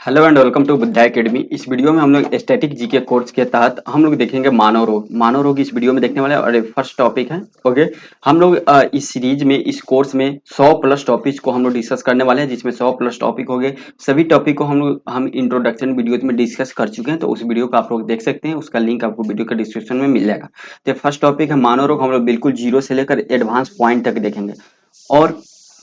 Hello and welcome to Buddha academy. इस video में हम लोग स्टैटिक जीके कोर्स के तहत हम लोग देखेंगे मानव रोग। मानव रोग इस वीडियो में देखने वाले हैं और फर्स्ट टॉपिक है। ओके, हम लोग इस सीरीज में इस कोर्स में 100 प्लस टॉपिक्स को हम लोग डिस्कस करने वाले हैं, जिसमें 100 प्लस टॉपिक हो गए। सभी टॉपिक को हम इंट्रोडक्शन वीडियो में डिस्कस कर चुके हैं, तो उस वीडियो को आप लोग देख सकते हैं। उसका लिंक आपको वीडियो के डिस्क्रिप्शन में मिल जाएगा। तो फर्स्ट टॉपिक है मानव रोग। हम लोग बिल्कुल जीरो से लेकर एडवांस पॉइंट तक देखेंगे। और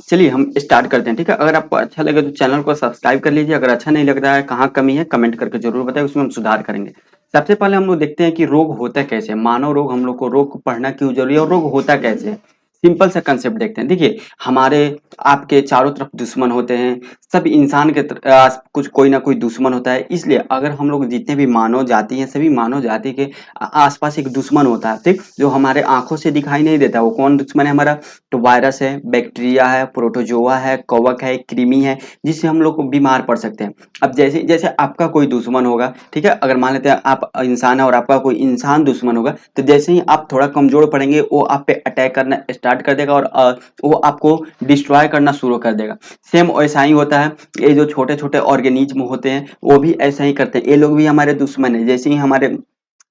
चलिए हम स्टार्ट करते हैं, ठीक है। अगर आपको अच्छा लगे तो चैनल को सब्सक्राइब कर लीजिए। अगर अच्छा नहीं लग रहा है, कहाँ कमी है, कमेंट करके जरूर बताएं, उसमें हम सुधार करेंगे। सबसे पहले हम लोग देखते हैं कि रोग होता कैसे है। मानव रोग, हम लोग को रोग को पढ़ना क्यों जरूरी है और रोग होता कैसे है। सिंपल सा कंसेप्ट देखते हैं। देखिए, हमारे आपके चारों तरफ दुश्मन होते हैं। सब इंसान के कुछ कोई ना कोई दुश्मन होता है। इसलिए अगर हम लोग जितने भी मानव जाति हैं, सभी मानव जाति के आसपास एक दुश्मन होता है, ठीक, जो हमारे आंखों से दिखाई नहीं देता। वो कौन दुश्मन है हमारा? तो वायरस है, बैक्टीरिया है, प्रोटोजोआ है, कवक है, कृमि है, जिससे हम लोग को बीमार पड़ सकते हैं। अब जैसे जैसे आपका कोई दुश्मन होगा, ठीक है, अगर मान लेते हैं आप इंसान है और आपका कोई इंसान दुश्मन होगा, तो जैसे ही आप थोड़ा कमजोर पड़ेंगे, वो आप पे अटैक करना स्टार्ट कर देगा और वो आपको डिस्ट्रॉय करना शुरू कर देगा। सेम वैसा ही होता है। ये जो छोटे छोटे ऑर्गेनिज्म होते हैं, वो भी ऐसा ही करते हैं। ये लोग भी हमारे दुश्मन है। जैसे ही हमारे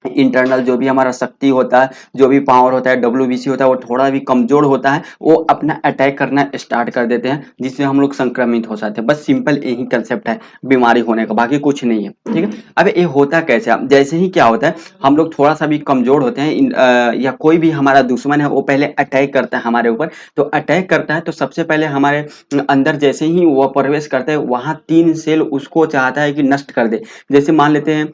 इंटरनल जो भी हमारा शक्ति होता है, जो भी पावर होता है, डब्ल्यूबीसी होता है, वो थोड़ा भी कमजोर होता है, वो अपना अटैक करना स्टार्ट कर देते हैं, जिससे हम लोग संक्रमित हो जाते हैं। बस सिंपल यही कंसेप्ट है बीमारी होने का, बाकी कुछ नहीं है, ठीक है। अब ये होता कैसे? अब जैसे ही क्या होता है, हम लोग थोड़ा सा भी कमजोर होते हैं, या कोई भी हमारा दुश्मन है, वो पहले अटैक करता है हमारे ऊपर। तो अटैक करता है तो सबसे पहले हमारे अंदर जैसे ही वो प्रवेश करता है, वहां 3 सेल उसको चाहता है कि नष्ट कर दे। जैसे मान लेते हैं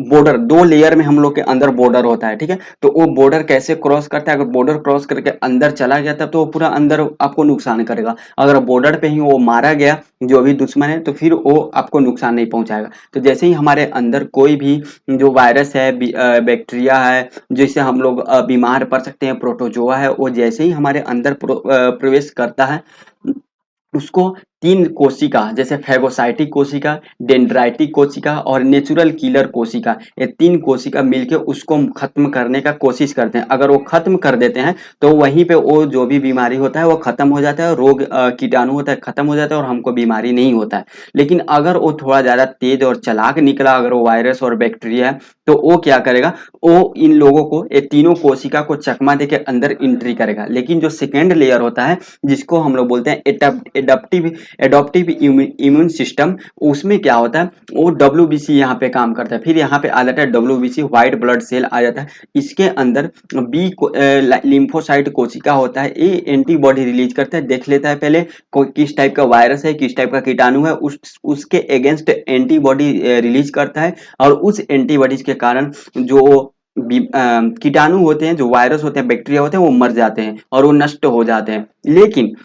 बॉर्डर, 2 लेयर में हम लोग के अंदर बॉर्डर होता है, ठीक है। तो वो बॉर्डर कैसे क्रॉस करता है? अगर बॉर्डर क्रॉस करके अंदर चला गया तब तो वो पूरा अंदर आपको नुकसान करेगा। अगर बॉर्डर पे ही वो मारा गया जो भी दुश्मन है, तो फिर वो आपको नुकसान नहीं पहुंचाएगा। तो जैसे ही हमारे अंदर कोई भी जो वायरस है, बैक्टीरिया है, जिससे हम लोग बीमार पड़ सकते हैं, प्रोटोजोआ है, वो जैसे ही हमारे अंदर प्रवेश करता है, उसको 3 कोशिका, जैसे फैगोसाइटिक कोशिका, डेंड्राइटिक कोशिका और नेचुरल किलर कोशिका, ये 3 कोशिका मिलके उसको खत्म करने का कोशिश करते हैं। अगर वो खत्म कर देते हैं तो वहीं पे वो जो भी बीमारी होता है वो खत्म हो जाता है, रोग कीटाणु होता है खत्म हो जाता है और हमको बीमारी नहीं होता है। लेकिन अगर वो थोड़ा ज्यादा तेज और चालाक निकला, अगर वो वायरस और बैक्टीरिया है, तो वो क्या करेगा? वो इन लोगों को, ये तीनों कोशिका को चकमा देके अंदर एंट्री करेगा। लेकिन जो सेकेंड लेयर होता है, जिसको हम लोग बोलते हैं एडप्टिव एडॉप्टिव इम्यून सिस्टम, उसमें क्या होता है? वो डब्ल्यूबीसी यहाँ पे काम करता है। फिर यहाँ पे आ जाता है डब्ल्यूबीसी, व्हाइट ब्लड सेल आ जाता है। इसके अंदर बी लिम्फोसाइट कोशिका होता है। ये एंटीबॉडी रिलीज करता है, देख लेता है पहले किस टाइप का वायरस है, किस टाइप का कीटाणु है, उसके अगेंस्ट एंटीबॉडी रिलीज करता है। और उस एंटीबॉडीज के कारण जो कीटाणु होते हैं, जो वायरस होते हैं, बैक्टीरिया होते हैं, वो मर जाते हैं और वो नष्ट हो जाते हैं। लेकिन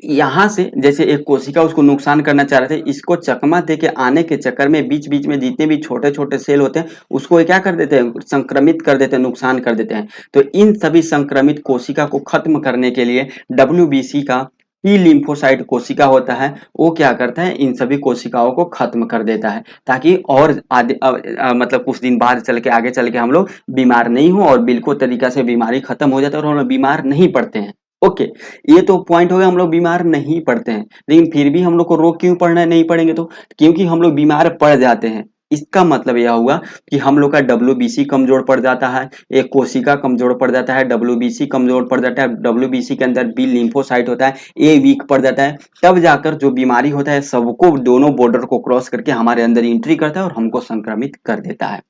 यहाँ से जैसे एक कोशिका उसको नुकसान करना चाह रहे थे, इसको चकमा दे के आने के चक्कर में बीच बीच में जितने भी छोटे छोटे सेल होते हैं, उसको ये क्या कर देते हैं? संक्रमित कर देते हैं, नुकसान कर देते हैं। तो इन सभी संक्रमित कोशिका को खत्म करने के लिए डब्ल्यूबीसी का टी लिम्फोसाइट कोशिका होता है, वो क्या करता है? इन सभी कोशिकाओं को खत्म कर देता है, ताकि और मतलब कुछ दिन बाद चल के, आगे चल के हम लोग बीमार नहीं हो और बिल्कुल तरीका से बीमारी खत्म हो जाता है और हम लोग बीमार नहीं पड़ते हैं। ओके, ये तो पॉइंट हो गया, हम लोग बीमार नहीं पड़ते हैं। लेकिन फिर भी हम लोग को रोग क्यों पड़ना नहीं पड़ेंगे? तो क्योंकि हम लोग बीमार पड़ जाते हैं। इसका मतलब यह हुआ कि हम लोग का डब्ल्यूबीसी कमजोर पड़ जाता है, एक कोशिका कमजोर पड़ जाता है, डब्ल्यूबीसी कमजोर पड़ जाता है, डब्ल्यूबीसी के अंदर बी लिम्फोसाइट होता है, ए वीक पड़ जाता है। तब जाकर जो बीमारी होता है, सबको दोनों बॉर्डर को क्रॉस करके हमारे अंदर एंट्री करता है और हमको संक्रमित कर देता है।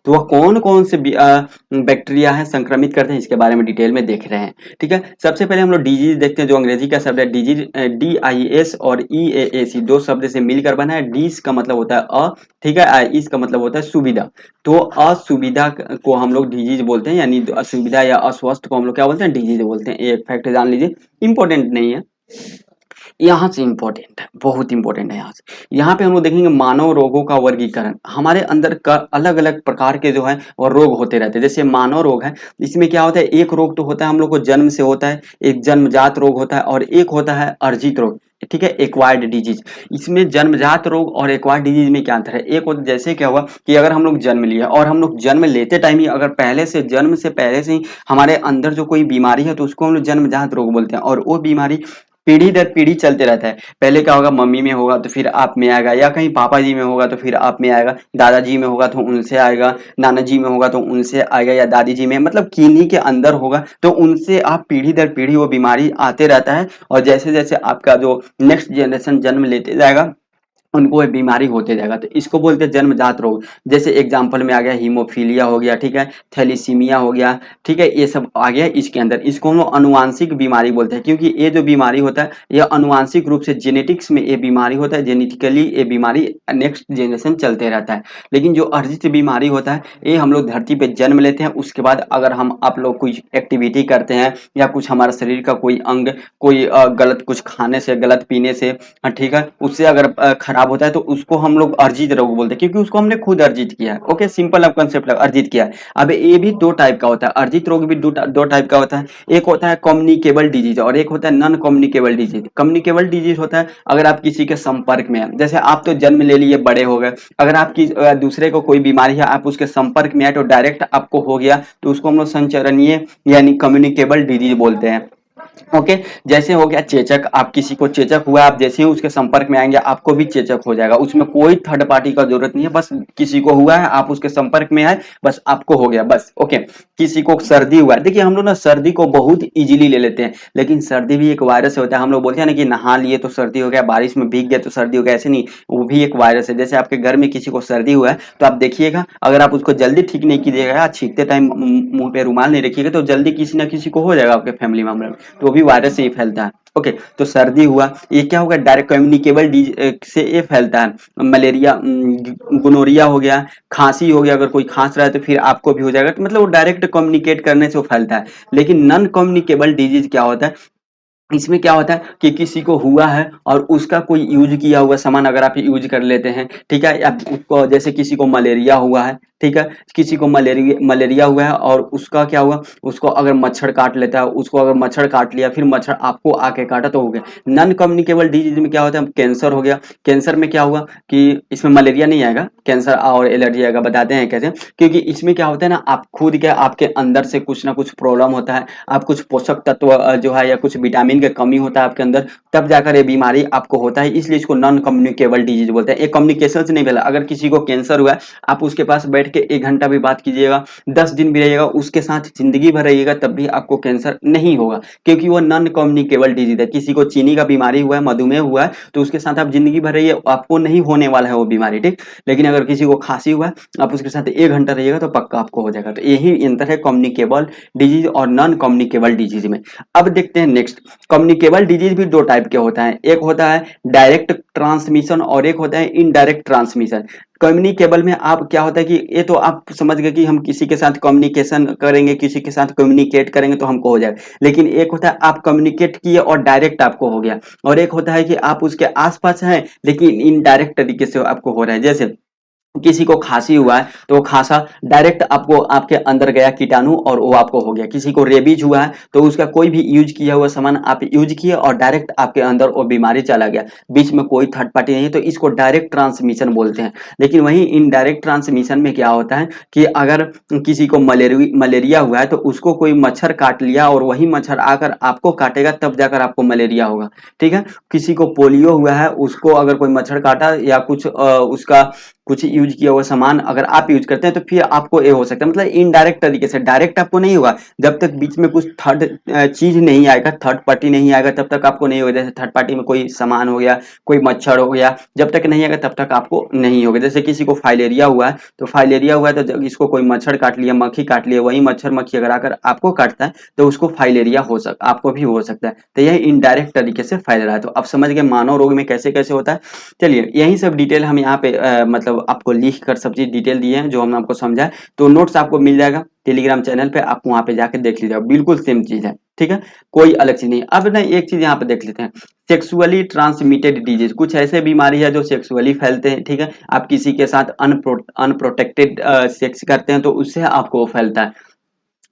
तो वह कौन कौन से बैक्टीरिया है संक्रमित करते हैं, इसके बारे में डिटेल में देख रहे हैं, ठीक है। सबसे पहले हम लोग डिजीज देखते हैं, जो अंग्रेजी का शब्द है डिजीज, DIS और EAAC, 2 शब्द से मिलकर बना है। डीस का मतलब होता है ठीक है, इस का मतलब होता है सुविधा। तो असुविधा को हम लोग डिजीज बोलते हैं, यानी असुविधा या अस्वस्थ को हम लोग क्या बोलते हैं? डिजीज बोलते हैं। एक फैक्ट जान लीजिए, इंपॉर्टेंट नहीं है, यहाँ से इंपॉर्टेंट है, बहुत इंपॉर्टेंट है। यहाँ पे हम लोग देखेंगे मानव रोगों का वर्गीकरण। हमारे अंदर का अलग अलग प्रकार के जो है वो रोग होते रहते हैं। जैसे मानव रोग है, इसमें क्या होता है? एक रोग तो होता है हम लोग को जन्म से होता है, एक जन्मजात रोग होता है, और एक होता है अर्जित रोग, ठीक है, एक्वायर्ड डिजीज। इसमें जन्मजात रोग और एक्वायर्ड डिजीज में क्या अंतर है? एक होता, जैसे क्या हुआ कि अगर हम लोग जन्म लिया और हम लोग जन्म लेते टाइम ही अगर पहले से, जन्म से पहले से ही हमारे अंदर जो कोई बीमारी है, तो उसको हम लोग जन्मजात रोग बोलते हैं। और वो बीमारी पीढ़ी दर पीढ़ी चलते रहता है। पहले क्या होगा, मम्मी में होगा तो फिर आप में आएगा, या कहीं पापा जी में होगा तो फिर आप में आएगा, दादाजी में होगा तो उनसे आएगा, नाना जी में होगा तो उनसे आएगा, या दादी जी में, मतलब किन्हीं के अंदर होगा तो उनसे आप पीढ़ी दर पीढ़ी वो बीमारी आते रहता है। और जैसे जैसे आपका जो नेक्स्ट जनरेशन जन्म लेते जाएगा उनको ये बीमारी होते जाएगा, तो इसको बोलते हैं जन्मजात रोग। जैसे एग्जाम्पल में आ गया हीमोफीलिया हो गया, ठीक है, थैलीसीमिया हो गया, ठीक है, ये सब आ गया इसके अंदर। इसको हम लोग अनुवांशिक बीमारी बोलते हैं, क्योंकि ये जो बीमारी होता है ये अनुवांशिक रूप से जेनेटिक्स में ये बीमारी होता है, जेनेटिकली ये बीमारी नेक्स्ट जनरेशन चलते रहता है। लेकिन जो अर्जित बीमारी होता है ये हम लोग धरती पे जन्म लेते हैं, उसके बाद अगर हम आप लोग कुछ एक्टिविटी करते हैं या कुछ हमारा शरीर का कोई अंग कोई गलत कुछ खाने से, गलत पीने से, ठीक है, उससे अगर खराब होता है तो उसको हम लोग अर्जित रोग बोलते हैं, क्योंकि उसको हमने खुद अर्जित किया है। ओके, सिंपल अब कंसेप्ट अर्जित किया है। अब ये भी दो टाइप का होता है, अर्जित रोग भी दो टाइप का होता है। एक होता है कम्युनिकेबल डिजीज और एक होता है non communicable disease. Communicable disease होता है अगर आप किसी के संपर्क में हैं, जैसे आप तो जन्म ले लिए, बड़े हो गए, अगर आपकी दूसरे को कोई बीमारी है, आप उसके संपर्क में आए तो डायरेक्ट आपको हो गया, तो उसको हम लोग संचरणीय यानी कम्युनिकेबल डिजीज बोलते हैं। ओके, जैसे हो गया चेचक, आप किसी को चेचक हुआ, आप जैसे ही उसके संपर्क में आएंगे आपको भी चेचक हो जाएगा, उसमें कोई थर्ड पार्टी का जरूरत नहीं है, बस किसी को हुआ है, आप उसके संपर्क में आए, बस आपको हो गया, बस। ओके, किसी को सर्दी हुआ है, देखिए हम लोग ना सर्दी को बहुत इजीली ले लेते हैं, लेकिन सर्दी भी एक वायरस होता है। हम लोग बोलते हैं ना कि नहा लिए तो सर्दी हो गया, बारिश में भीग गए तो सर्दी हो गया, ऐसे नहीं, वो भी एक वायरस है। जैसे आपके घर में किसी को सर्दी हुआ है तो आप देखिएगा, अगर आप उसको जल्दी ठीक नहीं कीजिएगा, छींकते टाइम मुंह पे रुमाल नहीं रखिएगा, तो जल्दी किसी ना किसी को हो जाएगा आपके फैमिली मेंबर में, तो वो भी वायरस से ही फैलता है। ओके, तो सर्दी हुआ, ये क्या होगा, डायरेक्ट कम्युनिकेबल डिजीज से ये फैलता है। मलेरिया, गोनोरिया हो गया, खांसी हो गया, अगर कोई खांस रहा है तो फिर आपको भी हो जाएगा, तो मतलब वो डायरेक्ट कम्युनिकेट करने से वो फैलता है। लेकिन नॉन कम्युनिकेबल डिजीज क्या होता है, इसमें क्या होता है कि किसी को हुआ है और उसका कोई यूज किया हुआ सामान अगर आप यूज कर लेते हैं, ठीक है, या उसको, जैसे किसी को मलेरिया हुआ है, ठीक है, किसी को मलेरिया मलेरिया हुआ है और उसका क्या हुआ, उसको अगर मच्छर काट लेता है, उसको अगर मच्छर काट लिया, फिर मच्छर आपको आके काटा तो हो गया। नॉन कम्युनिकेबल डिजीज में क्या होता है, कैंसर हो गया, कैंसर में क्या हुआ कि इसमें मलेरिया नहीं आएगा, कैंसर और एलर्जी आएगा, बताते हैं कैसे। क्योंकि इसमें क्या होता है ना, आप खुद के आपके अंदर से कुछ ना कुछ प्रॉब्लम होता है, आप कुछ पोषक तत्व जो है या कुछ विटामिन का कमी होता है आपके अंदर, तब जाकर ये बीमारी आपको होता है, इसलिए इसको नॉन कम्युनिकेबल डिजीज बोलते हैं। ये कम्युनिकेशन से नहीं फैला, अगर किसी को कैंसर हुआ है, आप उसके पास बैठ के 1 घंटा भी बात कीजिएगा, 10 दिन भी रहिएगा, उसके साथ जिंदगी भर रहिएगा, तब भी आपको कैंसर नहीं होगा, क्योंकि वो नॉन कम्युनिकेबल डिजीज है। किसी को चीनी का बीमारी हुआ है, मधुमेह हुआ है, तो उसके साथ आप जिंदगी भर रहिए, आपको नहीं होने वाला है वो बीमारी, ठीक। लेकिन अगर किसी को खांसी हुआ है, आप उसके साथ 1 घंटा रहिएगा तो पक्का आपको हो जाएगा। तो यही अंतर है कम्युनिकेबल डिजीज और नॉन कम्युनिकेबल डिजीज में। अब देखते हैं नेक्स्ट, कम्युनिकेबल डिजीज भी दो टाइप के होता है, एक होता है डायरेक्ट ट्रांसमिशन और एक होता है इनडायरेक्ट ट्रांसमिशन। कम्युनिकेबल में आप क्या होता है कि ये तो आप समझ गए कि हम किसी के साथ कम्युनिकेशन करेंगे, किसी के साथ कम्युनिकेट करेंगे तो हमको हो जाएगा। लेकिन एक होता है आप कम्युनिकेट किए और डायरेक्ट आपको हो गया, और एक होता है कि आप उसके आसपास हैं लेकिन इनडायरेक्ट तरीके से आपको हो रहा है। जैसे किसी को खांसी हुआ है तो वो खांसा डायरेक्ट आपको आपके अंदर गया कीटाणु और वो आपको हो गया। किसी को रेबीज हुआ है तो उसका कोई भी यूज किया हुआ सामान आप यूज किए और डायरेक्ट आपके अंदर वो बीमारी चला गया, बीच में कोई थर्ड पार्टी नहीं है, तो इसको डायरेक्ट ट्रांसमिशन बोलते हैं। लेकिन वही इनडायरेक्ट ट्रांसमिशन में क्या होता है कि अगर किसी को मलेरिया हुआ है तो उसको कोई मच्छर काट लिया और वही मच्छर आकर आपको काटेगा, तब जाकर आपको मलेरिया होगा, ठीक है। किसी को पोलियो हुआ है, उसको अगर कोई मच्छर काटा या कुछ उसका कुछ यूज किया हुआ सामान अगर आप यूज करते हैं तो फिर आपको ये हो सकता है, मतलब इनडायरेक्ट तरीके से, डायरेक्ट आपको नहीं होगा। जब तक बीच में कुछ थर्ड चीज नहीं आएगा, थर्ड पार्टी नहीं आएगा, तब तक आपको नहीं होगा। जैसे थर्ड पार्टी में कोई सामान हो गया, कोई मच्छर हो गया, जब तक नहीं आएगा तब तक आपको नहीं होगा। जैसे किसी को फाइलेरिया हुआ है, तो फाइलेरिया हुआ है तो जब इसको कोई मच्छर काट लिया, मक्खी काट लिया, वही मच्छर मक्खी अगर आकर आपको काटता है तो उसको फाइलेरिया हो सकता, आपको भी हो सकता है। तो यह इनडायरेक्ट तरीके से फैल रहा है। तो आप समझ गए मानव रोग में कैसे कैसे होता है। चलिए, यही सब डिटेल हम यहाँ पे मतलब आपको लिख कर सब चीज डिटेल दिए हैं जो हमने आपको समझा, तो नोट्स आपको मिल जाएगा टेलीग्राम चैनल पे, आप वहां पे जाके देख लीजिएगा, बिल्कुल सेम चीज है, ठीक है, कोई अलग चीज नहीं। अब ना एक चीज यहाँ पे देख लेते हैं, सेक्सुअली ट्रांसमिटेड डिजीज, कुछ ऐसे बीमारी है जो सेक्सुअली फैलते हैं, ठीक है। आप किसी के साथ अनप्रोटेक्टेड सेक्स करते हैं तो उससे आपको फैलता है।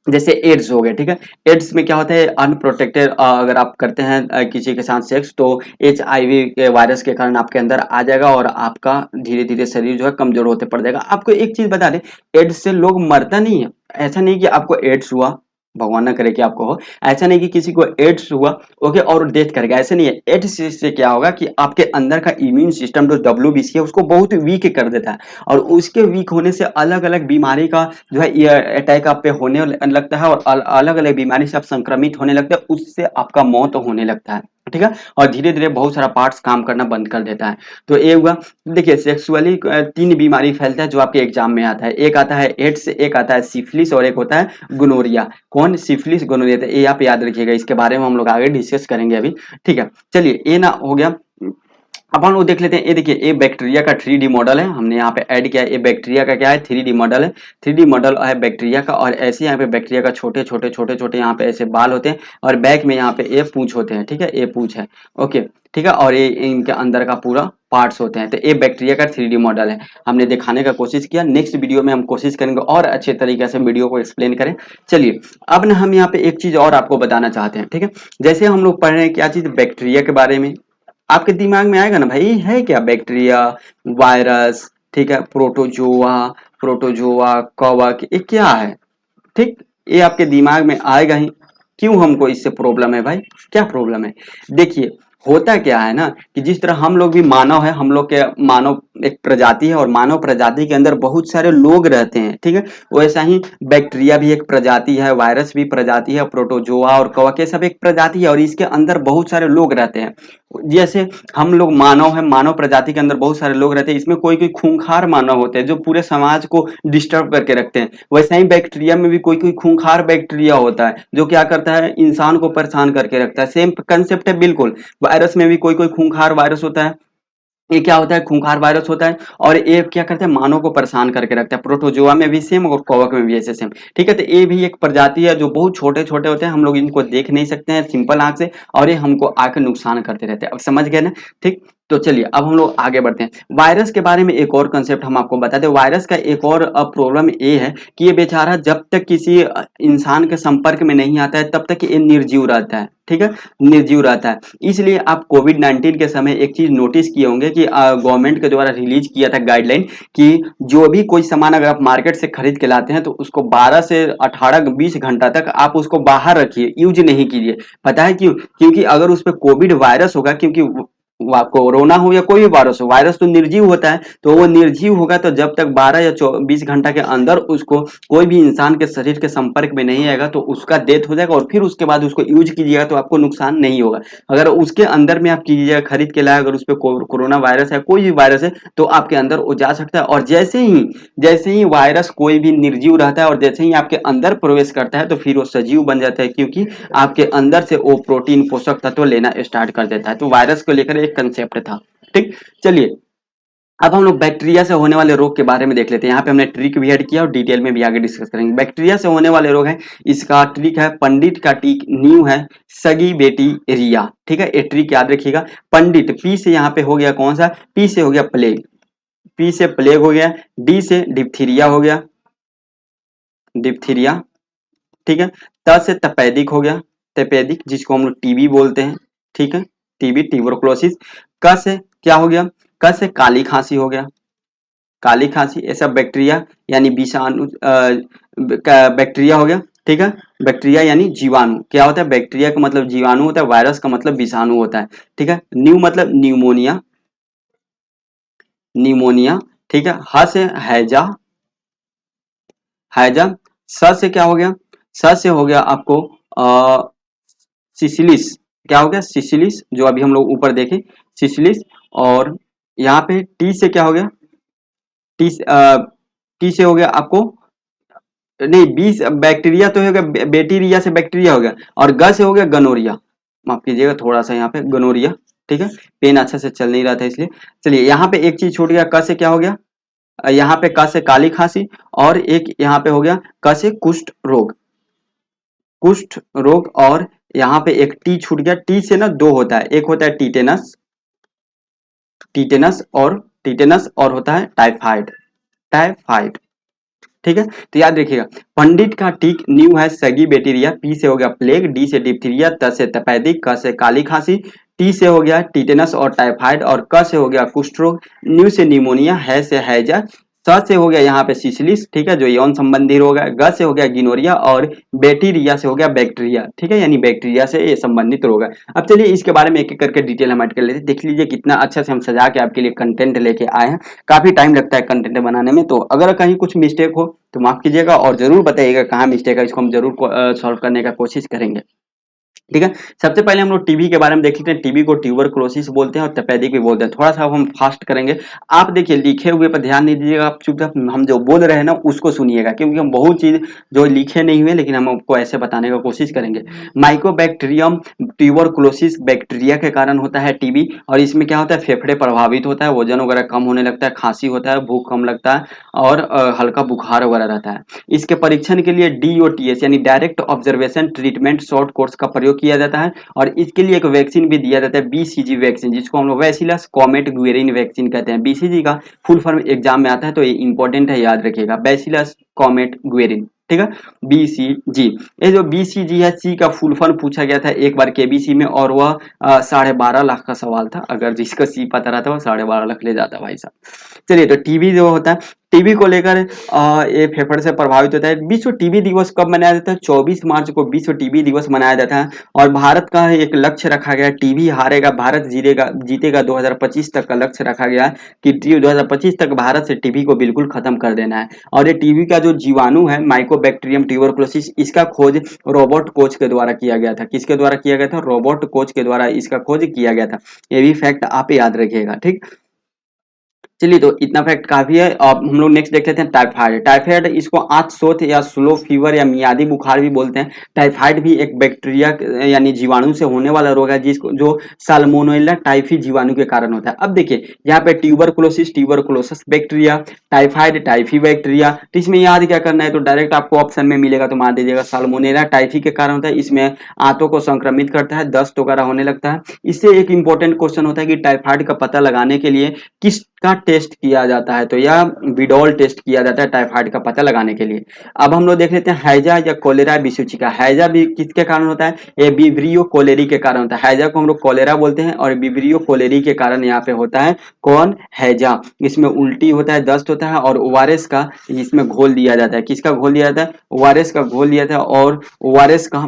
जैसे एड्स हो गया, ठीक है। एड्स में क्या होता है, अनप्रोटेक्टेड अगर आप करते हैं किसी के साथ सेक्स, तो HIV के वायरस के कारण आपके अंदर आ जाएगा और आपका धीरे धीरे शरीर जो है कमजोर होते पड़ जाएगा। आपको एक चीज बता दें, एड्स से लोग मरता नहीं है, ऐसा नहीं कि आपको एड्स हुआ भगवान ना करे कि आपको हो। ऐसा नहीं कि किसी को एड्स हुआ, ओके, और डेथ कर गया, ऐसे नहीं है। एड्स से क्या होगा कि आपके अंदर का इम्यून सिस्टम जो डब्ल्यूबीसी है उसको बहुत वीक कर देता है, और उसके वीक होने से अलग अलग बीमारी का जो है ये अटैक आप पे होने लगता है, और अलग अलग बीमारी से आप संक्रमित होने लगते हैं, उससे आपका मौत होने लगता है, ठीक है। और धीरे धीरे बहुत सारा पार्ट्स काम करना बंद कर देता है। तो ये हुआ। देखिए सेक्सुअली तीन बीमारी फैलता है जो आपके एग्जाम में आता है। एक आता है एड्स, एक आता है सिफिलिस, और एक होता है गोनोरिया। कौन? Syphilis, gonorrhoea. तो ये आप याद रखिएगा, इसके बारे में हम लोग आगे डिस्कस करेंगे अभी, ठीक है। चलिए ये ना हो गया। अब हम लोग देख लेते हैं, ये देखिए ये बैक्टीरिया का 3D मॉडल है, हमने यहाँ पे ऐड किया है। ये बैक्टीरिया का क्या है? 3D मॉडल है। 3D मॉडल है बैक्टीरिया का, और ऐसे यहाँ पे बैक्टीरिया का छोटे छोटे छोटे छोटे यहाँ पे ऐसे बाल होते हैं, और बैक में यहाँ पे ये पूंछ होते हैं, ठीक है, ये पूंछ है, ओके, ठीक है। और ये इनके अंदर का पूरा पार्ट्स होते हैं। तो ये बैक्टीरिया का 3D मॉडल है, हमने दिखाने का कोशिश किया। नेक्स्ट वीडियो में हम कोशिश करेंगे और अच्छे तरीके से वीडियो को एक्सप्लेन करें। चलिए अब ना हम यहाँ पे एक चीज और आपको बताना चाहते हैं, ठीक है। जैसे हम लोग पढ़ रहे हैं क्या चीज? बैक्टीरिया के बारे में। आपके दिमाग में आएगा ना भाई, है क्या बैक्टीरिया, वायरस, ठीक है, प्रोटोजोआ, प्रोटोजोआ, कवक, ये क्या है? ठीक, ये आपके दिमाग में आएगा ही। क्यों हमको इससे प्रॉब्लम है भाई? क्या प्रॉब्लम है? देखिए होता क्या है ना कि जिस तरह हम लोग भी मानव है, हम लोग के मानव एक प्रजाति है, और मानव प्रजाति के अंदर बहुत सारे लोग रहते हैं, ठीक है। वैसा ही बैक्टीरिया भी एक प्रजाति है, वायरस भी प्रजाति है, प्रोटोजोआ और कवक ये सब एक प्रजाति है, और इसके अंदर बहुत सारे लोग रहते हैं। जैसे हम लोग मानव है, मानव प्रजाति के अंदर बहुत सारे लोग रहते हैं, इसमें कोई कोई खूंखार मानव होते हैं जो पूरे समाज को डिस्टर्ब करके रखते हैं। वैसे ही बैक्टीरिया में भी कोई कोई खूंखार बैक्टीरिया होता है जो क्या करता है? इंसान को परेशान करके रखता है। सेम कंसेप्ट है बिल्कुल। वायरस में भी कोई कोई खूंखार वायरस होता है, ये क्या होता है? खूंखार वायरस होता है, और ये क्या करता है? मानव को परेशान करके रखता है। प्रोटोजोआ में भी सेम, और कवक में भी ऐसे सेम, ठीक है। तो ये भी एक प्रजाति है जो बहुत छोटे छोटे होते हैं, हम लोग इनको देख नहीं सकते हैं सिंपल आंख से, और ये हमको आके नुकसान करते रहते हैं। अब समझ गए ना? ठीक। तो चलिए अब हम लोग आगे बढ़ते हैं। वायरस के बारे में एक और कंसेप्ट हम आपको बताते हैं। वायरस का एक और प्रॉब्लम ये है कि ये बेचारा जब तक किसी इंसान के संपर्क में नहीं आता है तब तक ये निर्जीव रहता है, ठीक है, निर्जीव रहता है। इसलिए आप कोविड-19 के समय एक चीज नोटिस किए होंगे कि गवर्नमेंट के द्वारा रिलीज किया था गाइडलाइन कि जो भी कोई सामान अगर आप मार्केट से खरीद के लाते हैं तो उसको 12 से 18-20 घंटा तक आप उसको बाहर रखिए, यूज नहीं कीजिए। पता है क्यों? क्योंकि अगर उस पर कोविड वायरस होगा, क्योंकि कोरोना हो या कोई भी वायरस हो, वायरस तो निर्जीव होता है, तो वो निर्जीव होगा तो जब तक 12 या 20 घंटा के अंदर उसको कोई भी इंसान के शरीर के संपर्क में नहीं आएगा तो उसका डेथ हो जाएगा, और फिर उसके बाद उसको यूज कीजिएगा तो आपको नुकसान नहीं होगा। अगर उसके अंदर में आप कीजिएगा, खरीद के लाए, अगर उस पर कोरोना वायरस है, कोई भी वायरस है, तो आपके अंदर वो जा सकता है। और जैसे ही वायरस कोई भी निर्जीव रहता है और जैसे ही आपके अंदर प्रवेश करता है तो फिर वो सजीव बन जाता है, क्योंकि आपके अंदर से वो प्रोटीन पोषक तत्व लेना स्टार्ट कर देता है। तो वायरस को लेकर एक कंसेप्ट था, ठीक। चलिए अब हम लोग बैक्टीरिया से होने वाले रोग के बारे में देख लेते हैं। यहाँ पे हमने ट्रिक भी ऐड किया और डिटेल में भी आगे डिस्कस करेंगे। बैक्टीरिया से होने वाले रोग है, इसका ट्रिक है पंडित का टीक, नींव है सगी बेटी रिया, ठीक है। ये ट्रिक याद रखिएगा। पंडित, पी से यहाँ पे हो गया कौन सा? पी से हो गया प्लेग, पी से प्लेग हो गया। डी से डिप्थीरिया हो गया, डिप्थीरिया, ठीक है। त से तपेदिक हो गया, तपेदिक, जिसको हम लोग टीबी बोलते हैं, ठीक है, टीबी, ट्यूबरकुलोसिस। क से क्या हो गया? क से काली खांसी हो गया, काली खांसी। ऐसा बैक्टीरिया यानी विषाणु बैक्टीरिया हो गया, ठीक है। बैक्टीरिया यानी जीवाणु। क्या होता है? बैक्टीरिया का मतलब जीवाणु होता है, वायरस का मतलब विषाणु होता है, ठीक है। न्यू मतलब न्यूमोनिया, न्यूमोनिया, ठीक है। ह से हैजा, हैजा। स से क्या हो गया? स से हो गया आपको सिसिलिस। क्या हो गया? सिसिलिस, जो अभी हम लोग ऊपर देखे, सिसिलिस। और यहाँ पे टी से क्या हो गया? टी टी से हो गया आपको, नहीं, बी से बैक्टीरिया तो हो गया, बैक्टीरिया से बैक्टीरिया हो गया, और ग से हो गया गनोरिया। माफ कीजिएगा थोड़ा सा यहाँ पे गनोरिया, ठीक है। पेन अच्छा से चल नहीं रहा था इसलिए। चलिए यहाँ पे एक चीज छूट गया, क से क्या हो गया? यहाँ पे क से काली खांसी, और एक यहाँ पे हो गया क से कुष्ठ रोग, कुष्ठ रोग। और यहाँ पे एक टी छूट गया, टी से ना दो होता है, एक होता है टीटेनस, टीटेनस, और टीटेनस, और होता है टाइफाइड, टाइफाइड, ठीक है। तो याद रखिएगा, पंडित का टीक, न्यू है सगी बैक्टीरिया, पी से हो गया प्लेग, डी से डिप्थीरिया, त से तपेदिक, क से काली खांसी, टी से हो गया टीटेनस और टाइफाइड, और क से हो गया कुष्ठ रोग, न्यू से निमोनिया, है से हैजा, स से हो गया यहाँ पे सिसिलिस, ठीक है, जो यौन संबंधी रोग है। ग से हो गया गिनोरिया, और बैक्टीरिया से हो गया बैक्टीरिया, ठीक है, यानी बैक्टीरिया से ये संबंधित रोग है। अब चलिए इसके बारे में एक एक करके डिटेल हम ऐड कर लेते हैं। देख लीजिए कितना अच्छा से हम सजा के आपके लिए कंटेंट लेके आए हैं। काफी टाइम लगता है कंटेंट बनाने में, तो अगर कहीं कुछ मिस्टेक हो तो माफ कीजिएगा, और जरूर बताइएगा कहाँ मिस्टेक है, इसको हम जरूर सॉल्व करने का कोशिश करेंगे। ठीक है, सबसे पहले हम लोग टीबी के बारे में देख लेते हैं। टीबी को ट्यूबरकुलोसिस बोलते हैं और तपेदिक भी बोलते हैं। थोड़ा सा हम फास्ट करेंगे। आप देखिए लिखे हुए पर ध्यान नहीं दीजिएगा, आप चुपचाप हम जो बोल रहे हैं ना उसको सुनिएगा, क्योंकि हम बहुत चीज जो लिखे नहीं हुए लेकिन हम आपको ऐसे बताने का कोशिश करेंगे। माइकोबैक्टीरियम ट्यूबरकुलोसिस बैक्टीरिया के कारण होता है टीबी, और इसमें क्या होता है, फेफड़े प्रभावित होता है, वजन वगैरह कम होने लगता है, खांसी होता है, भूख कम लगता है, और हल्का बुखार वगैरह रहता है। इसके परीक्षण के लिए DOTS यानी direct observation treatment short course का प्रयोग किया जाता है, और इसके लिए एक वैक्सीन भी दिया जाता है, BCG वैक्सीन, जिसको हम लोग बैसिलस कॉमेट गुएरिन वैक्सीन कहते हैं। BCG का फुल फॉर्म एग्जाम में आता है, तो ये इंपॉर्टेंट है, याद रखिएगा, बैसिलस कॉमेट गुएरिन, ठीक है, BCG। ये जो BCG है, सी का फुल फॉर्म पूछा गया था एक बार KBC में, और वह 12.5 लाख का सवाल था। अगर जिसको सी पता रहता है वो 12.5 लाख ले जाता भाई साहब। चलिए, तो टीबी जो होता है, टीबी को लेकर ये फेफड़े से प्रभावित होता है। विश्व टीबी दिवस कब मनाया जाता है? 24 मार्च को विश्व टीबी दिवस मनाया जाता है, और भारत का एक लक्ष्य रखा गया है, टीबी हारेगा भारत जीतेगा 2025 तक का लक्ष्य रखा गया है, कि 2025 तक भारत से टीबी को बिल्कुल खत्म कर देना है। और ये टीबी का जो जीवाणु है माइकोबैक्टीरियम ट्यूबरकुलोसिस, इसका खोज रॉबर्ट कोच के द्वारा किया गया था। किसके द्वारा किया गया था? रॉबर्ट कोच के द्वारा इसका खोज किया गया था। ये भी फैक्ट आप याद रखिएगा, ठीक। चलिए, तो इतना फैक्ट काफी है। अब हम लोग नेक्स्ट देख लेते हैं टाइफाइड। टाइफाइड इसको आँच-शोथ या स्लो फीवर या मियादी बुखार भी बोलते हैं। टाइफाइड भी एक बैक्टीरिया यानी जीवाणु से होने वाला रोग है, जिसको जो साल्मोनेला टाइफी जीवाणु के कारण होता है। अब देखिए यहाँ पे tuberculosis tuberculosis bacteria, typhoid typhi bacteria, तो इसमें याद क्या करना है, तो डायरेक्ट आपको ऑप्शन में मिलेगा तो मान दीजिएगा साल्मोनेला टाइफी के कारण होता है। इसमें आंतों को संक्रमित करता है, दस्त वगैरह होने लगता है। इससे एक इंपॉर्टेंट क्वेश्चन होता है कि टाइफाइड का पता लगाने के लिए किसका टेस्ट किया जाता है, तो यह विडॉल टेस्ट किया जाता है टाइफाइड का पता लगाने के लिए। अब हम लोग देख लेते हैं हैजा या कोलेरा विसूचिका। हैजा भी किसके कारण होता है? ये विब्रियो कोलेरी के कारण होता है। हैजा को हम लोग कोलेरा बोलते हैं, और विब्रियो कोलेरी के कारण यहाँ पे होता है कौन? हैजा। इसमें उल्टी होता है, दस्त होता है, और ओआरएस का इसमें घोल दिया जाता है। किसका घोल दिया जाता है? ओआरएस का घोल दिया जाता है, और ओआरएस का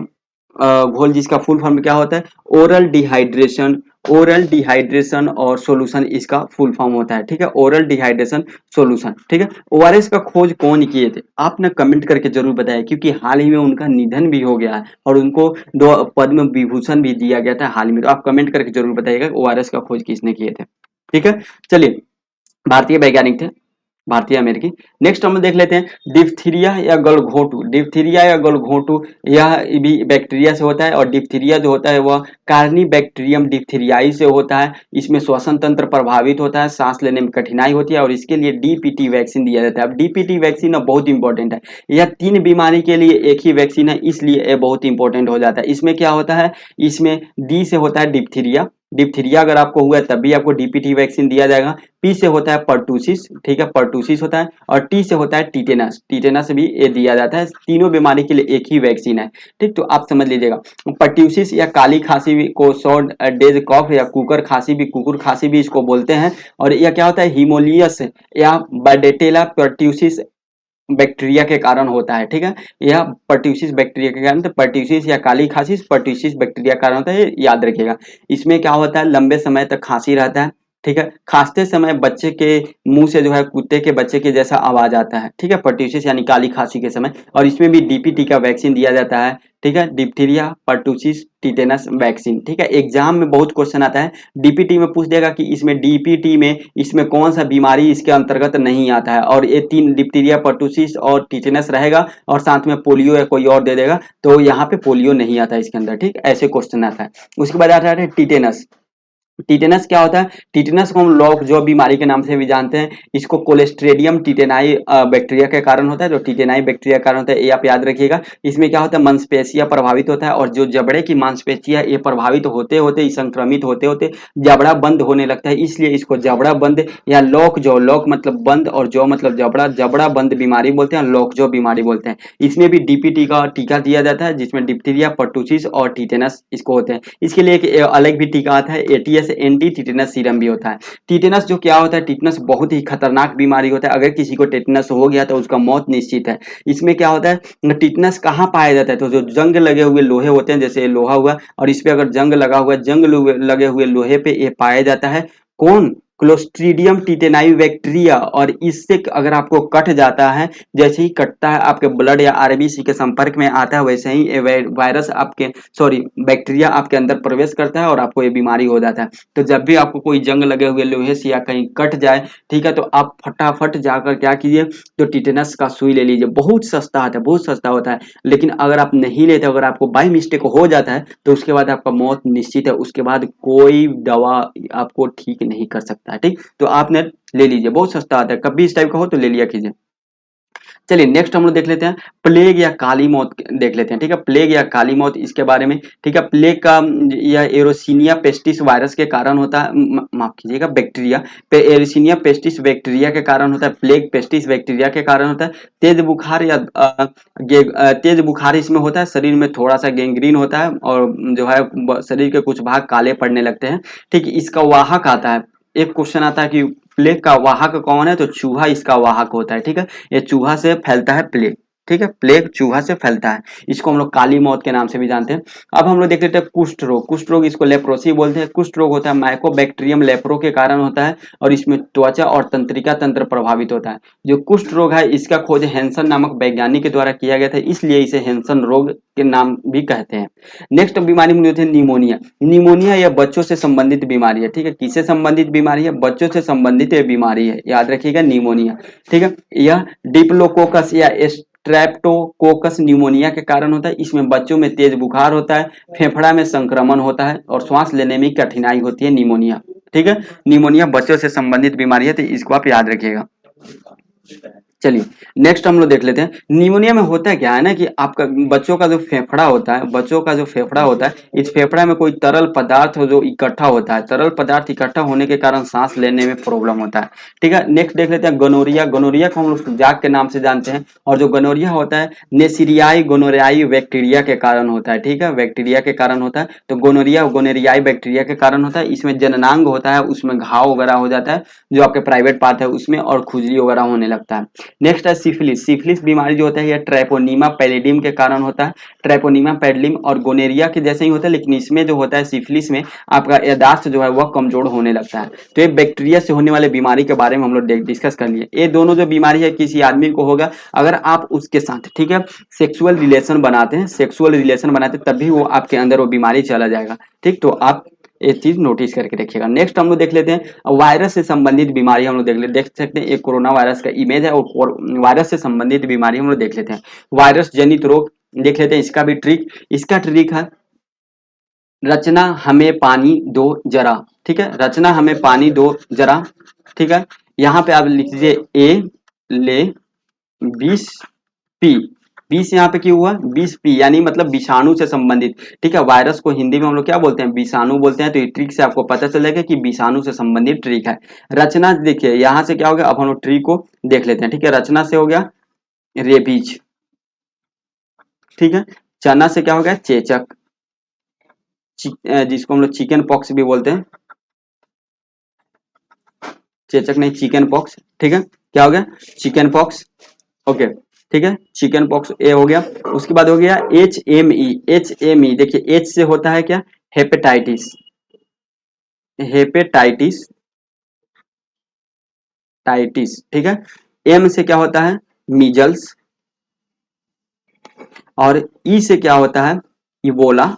घोल जिसका फुल फॉर्म क्या होता है? Oral dehydration. ओरल डिहाइड्रेशन और सॉल्यूशन इसका फुल फॉर्म होता है, ठीक है, ओरल डिहाइड्रेशन सॉल्यूशन, ठीक है। ओआरएस का खोज कौन किए थे? आपने कमेंट करके जरूर बताया, क्योंकि हाल ही में उनका निधन भी हो गया है, और उनको 2 पद्म विभूषण भी दिया गया था हाल ही में। तो आप कमेंट करके जरूर बताइएगा ओआरएस का खोज किसने किए थे, ठीक है। चलिए, भारतीय वैज्ञानिक थे, भारतीय अमेरिकी। नेक्स्ट हम देख लेते हैं डिप्थीरिया या गलघोंटू। डिप्थीरिया या गलघोंटू यह भी बैक्टीरिया से होता है, और डिप्थीरिया जो होता है वह कार्निबैक्टीरियम डिप्थीरियाई से होता है। इसमें श्वसन तंत्र प्रभावित होता है, सांस लेने में कठिनाई होती है, और इसके लिए DPT वैक्सीन दिया जाता है। अब DPT वैक्सीन अब बहुत इंपॉर्टेंट है। यह 3 बीमारी के लिए एक ही वैक्सीन है, इसलिए ये बहुत इंपॉर्टेंट हो जाता है। इसमें क्या होता है? इसमें डी से होता है डिप्थीरिया। डिप्थीरिया अगर आपको हुआ है तब भी आपको DPT वैक्सीन दिया जाएगा। पी से होता है पर्टूसिस, ठीक है, पर्टूसिस होता है, और टी से होता है टीटेनस। टीटेनस भी ये दिया जाता है। तीनों बीमारी के लिए एक ही वैक्सीन है, ठीक। तो आप समझ लीजिएगा, पर्ट्यूसिस या काली खांसी भी को शॉर्ट डेज कॉफ या कुकर खांसी भी, कुकुर खांसी भी इसको बोलते हैं। और यह क्या होता है? हिमोलियस या बर्डेटेला पर्ट्यूसिस बैक्टीरिया के कारण होता है, ठीक है। यह पर्ट्यूसिस बैक्टीरिया के कारण, तो पर्ट्यूसिस या काली खांसी पर्ट्यूसिस बैक्टीरिया के कारण होता है, याद रखिएगा। इसमें क्या होता है? लंबे समय तक खांसी रहता है, ठीक है। खांसते समय बच्चे के मुंह से जो है कुत्ते के बच्चे के जैसा आवाज आता है, ठीक है, पर्ट्यूसिस यानी काली खांसी के समय। और इसमें भी DPT का वैक्सीन दिया जाता है, ठीक है, डिप्थीरिया पर्टूसिस टीटेनस वैक्सीन, ठीक है। एग्जाम में बहुत क्वेश्चन आता है, DPT में पूछ देगा कि इसमें DPT में इसमें कौन सा बीमारी इसके अंतर्गत नहीं आता है, और ये 3 डिप्थीरिया पर्टूसिस और टीटेनस रहेगा, और साथ में पोलियो या कोई और दे देगा, तो यहाँ पे पोलियो नहीं आता है इसके अंदर, ठीक, ऐसे क्वेश्चन आता है। उसके बाद आता है टीटेनस। टिटेनस क्या होता है? टिटेनस को हम लॉक जॉ बीमारी के नाम से भी जानते हैं। इसको कोलेस्ट्रेडियम टिटेनाई बैक्टीरिया के कारण होता है, जो टिटेनाई बैक्टीरिया के कारण होता है, ये आप याद रखिएगा। इसमें क्या होता है? मांसपेशियां प्रभावित होता है, और जो जबड़े की मांसपेशियां ये प्रभावित होते होते संक्रमित होते होते जबड़ा बंद होने लगता है, इसलिए इसको जबड़ा बंद या लॉक जॉ, लॉक मतलब बंद और जॉ मतलब जबड़ा, जबड़ा बंद बीमारी बोलते हैं, लॉक जॉ बीमारी बोलते हैं। इसमें भी DPT का टीका दिया जाता है, जिसमें डिप्थीरिया पर्टूसिस और टिटेनस इसको होते हैं। इसके लिए एक अलग भी टीका आता है, ATS जैसे एंटी टिटेनस सीरम भी होता है। टिटेनस जो क्या होता है, टिटेनस बहुत ही खतरनाक बीमारी होता है। अगर किसी को टिटेनस हो गया तो उसका मौत निश्चित है। इसमें क्या होता है, टिटेनस कहाँ पाया जाता है, तो जो जंग लगे हुए लोहे होते हैं, जैसे लोहा हुआ और इस पे अगर जंग लगा हुआ, लगे हुए लोहे पे ये पाया जाता है। कौन? Clostridium tetani bacteria. और इससे अगर आपको कट जाता है, जैसे ही कटता है आपके ब्लड या आरबीसी के संपर्क में आता है, वैसे ही ये वायरस आपके सॉरी बैक्टीरिया आपके अंदर प्रवेश करता है और आपको ये बीमारी हो जाता है। तो जब भी आपको कोई जंग लगे हुए लोहे से या कहीं कट जाए, ठीक है, तो आप फटाफट जाकर क्या कीजिए, तो टिटेनस का सुई ले लीजिए। बहुत सस्ता आता है, बहुत सस्ता होता है। लेकिन अगर आप नहीं लेते, अगर आपको बाई मिस्टेक हो जाता है, तो उसके बाद आपका मौत निश्चित है। उसके बाद कोई दवा आपको ठीक नहीं कर सकता है। ठीक, तो आपने ले लीजिए, बहुत सस्ता आता है। कभी इस टाइप का हो तो ले लिया कीजिए। चलिए नेक्स्ट हम लोग देख लेते हैं प्लेग या काली मौत देख लेते हैं। ठीक है, प्लेग या काली मौत इसके बारे में। ठीक है, प्लेग का यह एरोसिनिया पेस्टिस वायरस के कारण होता है, माफ कीजिएगा बैक्टीरिया, एरोसिनिया पेस्टिस बैक्टीरिया के कारण होता है। प्लेग पेस्टिस बैक्टीरिया के कारण होता है। तेज बुखार या तेज बुखार इसमें होता है। शरीर में थोड़ा सा गैंग्रीन होता है और जो है शरीर के कुछ भाग काले पड़ने लगते हैं। ठीक, इसका वाहक आता है। एक क्वेश्चन आता है कि प्लेग का वाहक कौन है, तो चूहा इसका वाहक होता है। ठीक है, ये चूहा से फैलता है प्लेग। ठीक है, प्लेग चूहा से फैलता है। इसको हम लोग काली मौत के नाम से भी जानते हैं। अब हम लोग देख लेते हैं कुष्ठ रोग। कुष्ठ रोग इसको लेप्रोसी बोलते हैं। कुष्ठ रोग होता है माइकोबैक्टीरियम लेप्रो के कारण होता है और इसमें त्वचा और तंत्रिका तंत्र प्रभावित होता है। जो कुष्ठ रोग है इसका खोज हैंसन नामक वैज्ञानिक के द्वारा किया गया था, इसलिए इसे हैंसन रोग के नाम भी कहते हैं। नेक्स्ट बीमारी में होती है निमोनिया। निमोनिया यह बच्चों से संबंधित बीमारी है। ठीक है, किससे संबंधित बीमारी है, बच्चों से संबंधित यह बीमारी है, याद रखिएगा निमोनिया। ठीक है, यह डिप्लोकोकस या स्ट्रेप्टोकोकस निमोनिया के कारण होता है। इसमें बच्चों में तेज बुखार होता है, फेफड़ा में संक्रमण होता है और श्वास लेने में कठिनाई होती है, निमोनिया। ठीक है, निमोनिया बच्चों से संबंधित बीमारी है, तो इसको आप याद रखिएगा। चलिए नेक्स्ट हम लोग देख लेते हैं। निमोनिया में होता है क्या है ना कि आपका बच्चों का जो फेफड़ा होता है, बच्चों का जो फेफड़ा होता है, इस फेफड़ा में कोई तरल पदार्थ जो इकट्ठा होता है, तरल पदार्थ इकट्ठा होने के कारण सांस लेने में प्रॉब्लम होता है। ठीक है, नेक्स्ट देख लेते हैं गोनोरिया। गोनोरिया को हम लोग जाग के नाम से जानते हैं और जो गोनोरिया होता है नेसिरियाई गोनोरियाई बैक्टीरिया के कारण होता है। ठीक है, बैक्टीरिया के कारण होता है। तो गोनोरिया गोनोरियाई बैक्टीरिया के कारण होता है। इसमें जननांग होता है, उसमें घाव वगैरह हो जाता है जो आपके प्राइवेट पार्ट है उसमें, और खुजली वगैरह होने लगता है। नेक्स्ट है सिफिलिस। सिफिलिस बीमारी जो होता है यह ट्रैपोनीमा पैलिडियम के कारण होता है। ट्रैपोनीमा पैलिडियम और गोनेरिया के जैसे ही होता है, लेकिन इसमें जो होता है सिफिलिस में आपका याददाश्त जो है वह कमजोर होने लगता है। तो ये बैक्टीरिया से होने वाले बीमारी के बारे में हम लोग डिस्कस कर लिए। ये दोनों जो बीमारी है किसी आदमी को होगा, अगर आप उसके साथ ठीक है सेक्सुअल रिलेशन बनाते हैं, सेक्सुअल रिलेशन बनाते हैं, तभी वो आपके अंदर वो बीमारी चला जाएगा। ठीक, तो आप ये चीज नोटिस करके रखिएगा। नेक्स्ट हम लोग देख लेते हैं वायरस से संबंधित बीमारी। हम लोग देख सकते हैं एक कोरोना वायरस का इमेज है और वायरस से संबंधित बीमारी हम लोग देख लेते हैं। वायरस जनित रोग देख लेते हैं, इसका भी ट्रिक। इसका ट्रिक है रचना हमें पानी दो जरा। ठीक है, रचना हमें पानी दो जरा। ठीक है, यहाँ पे आप लिख दीजिए ए ले 20 पी। 20 यहाँ पे क्यों हुआ, 20 पी यानी मतलब विषाणु से संबंधित। ठीक है, वायरस को हिंदी में हम लोग क्या बोलते हैं, विषाणु बोलते हैं। तो ये ट्रिक से आपको पता चल जाएगा कि विषाणु से संबंधित ट्रिक है। रचना देखिए यहाँ से क्या हो गया, अब हम लोग ट्रिक को देख लेते हैं। ठीक है, रचना से हो गया रेबीज। ठीक है, चना से क्या हो गया चेचक, जिसको हम लोग चिकन पॉक्स भी बोलते हैं। चेचक नहीं, चिकन पॉक्स। ठीक है, क्या हो गया चिकन पॉक्स। ओके, ठीक है, चिकन पॉक्स ए हो गया। उसके बाद हो गया HME। HME देखिए एच से होता है क्या, हेपेटाइटिस। हेपेटाइटिस टाइटिस। ठीक है, एम से क्या होता है मीजल्स, और ई से क्या होता है इबोला।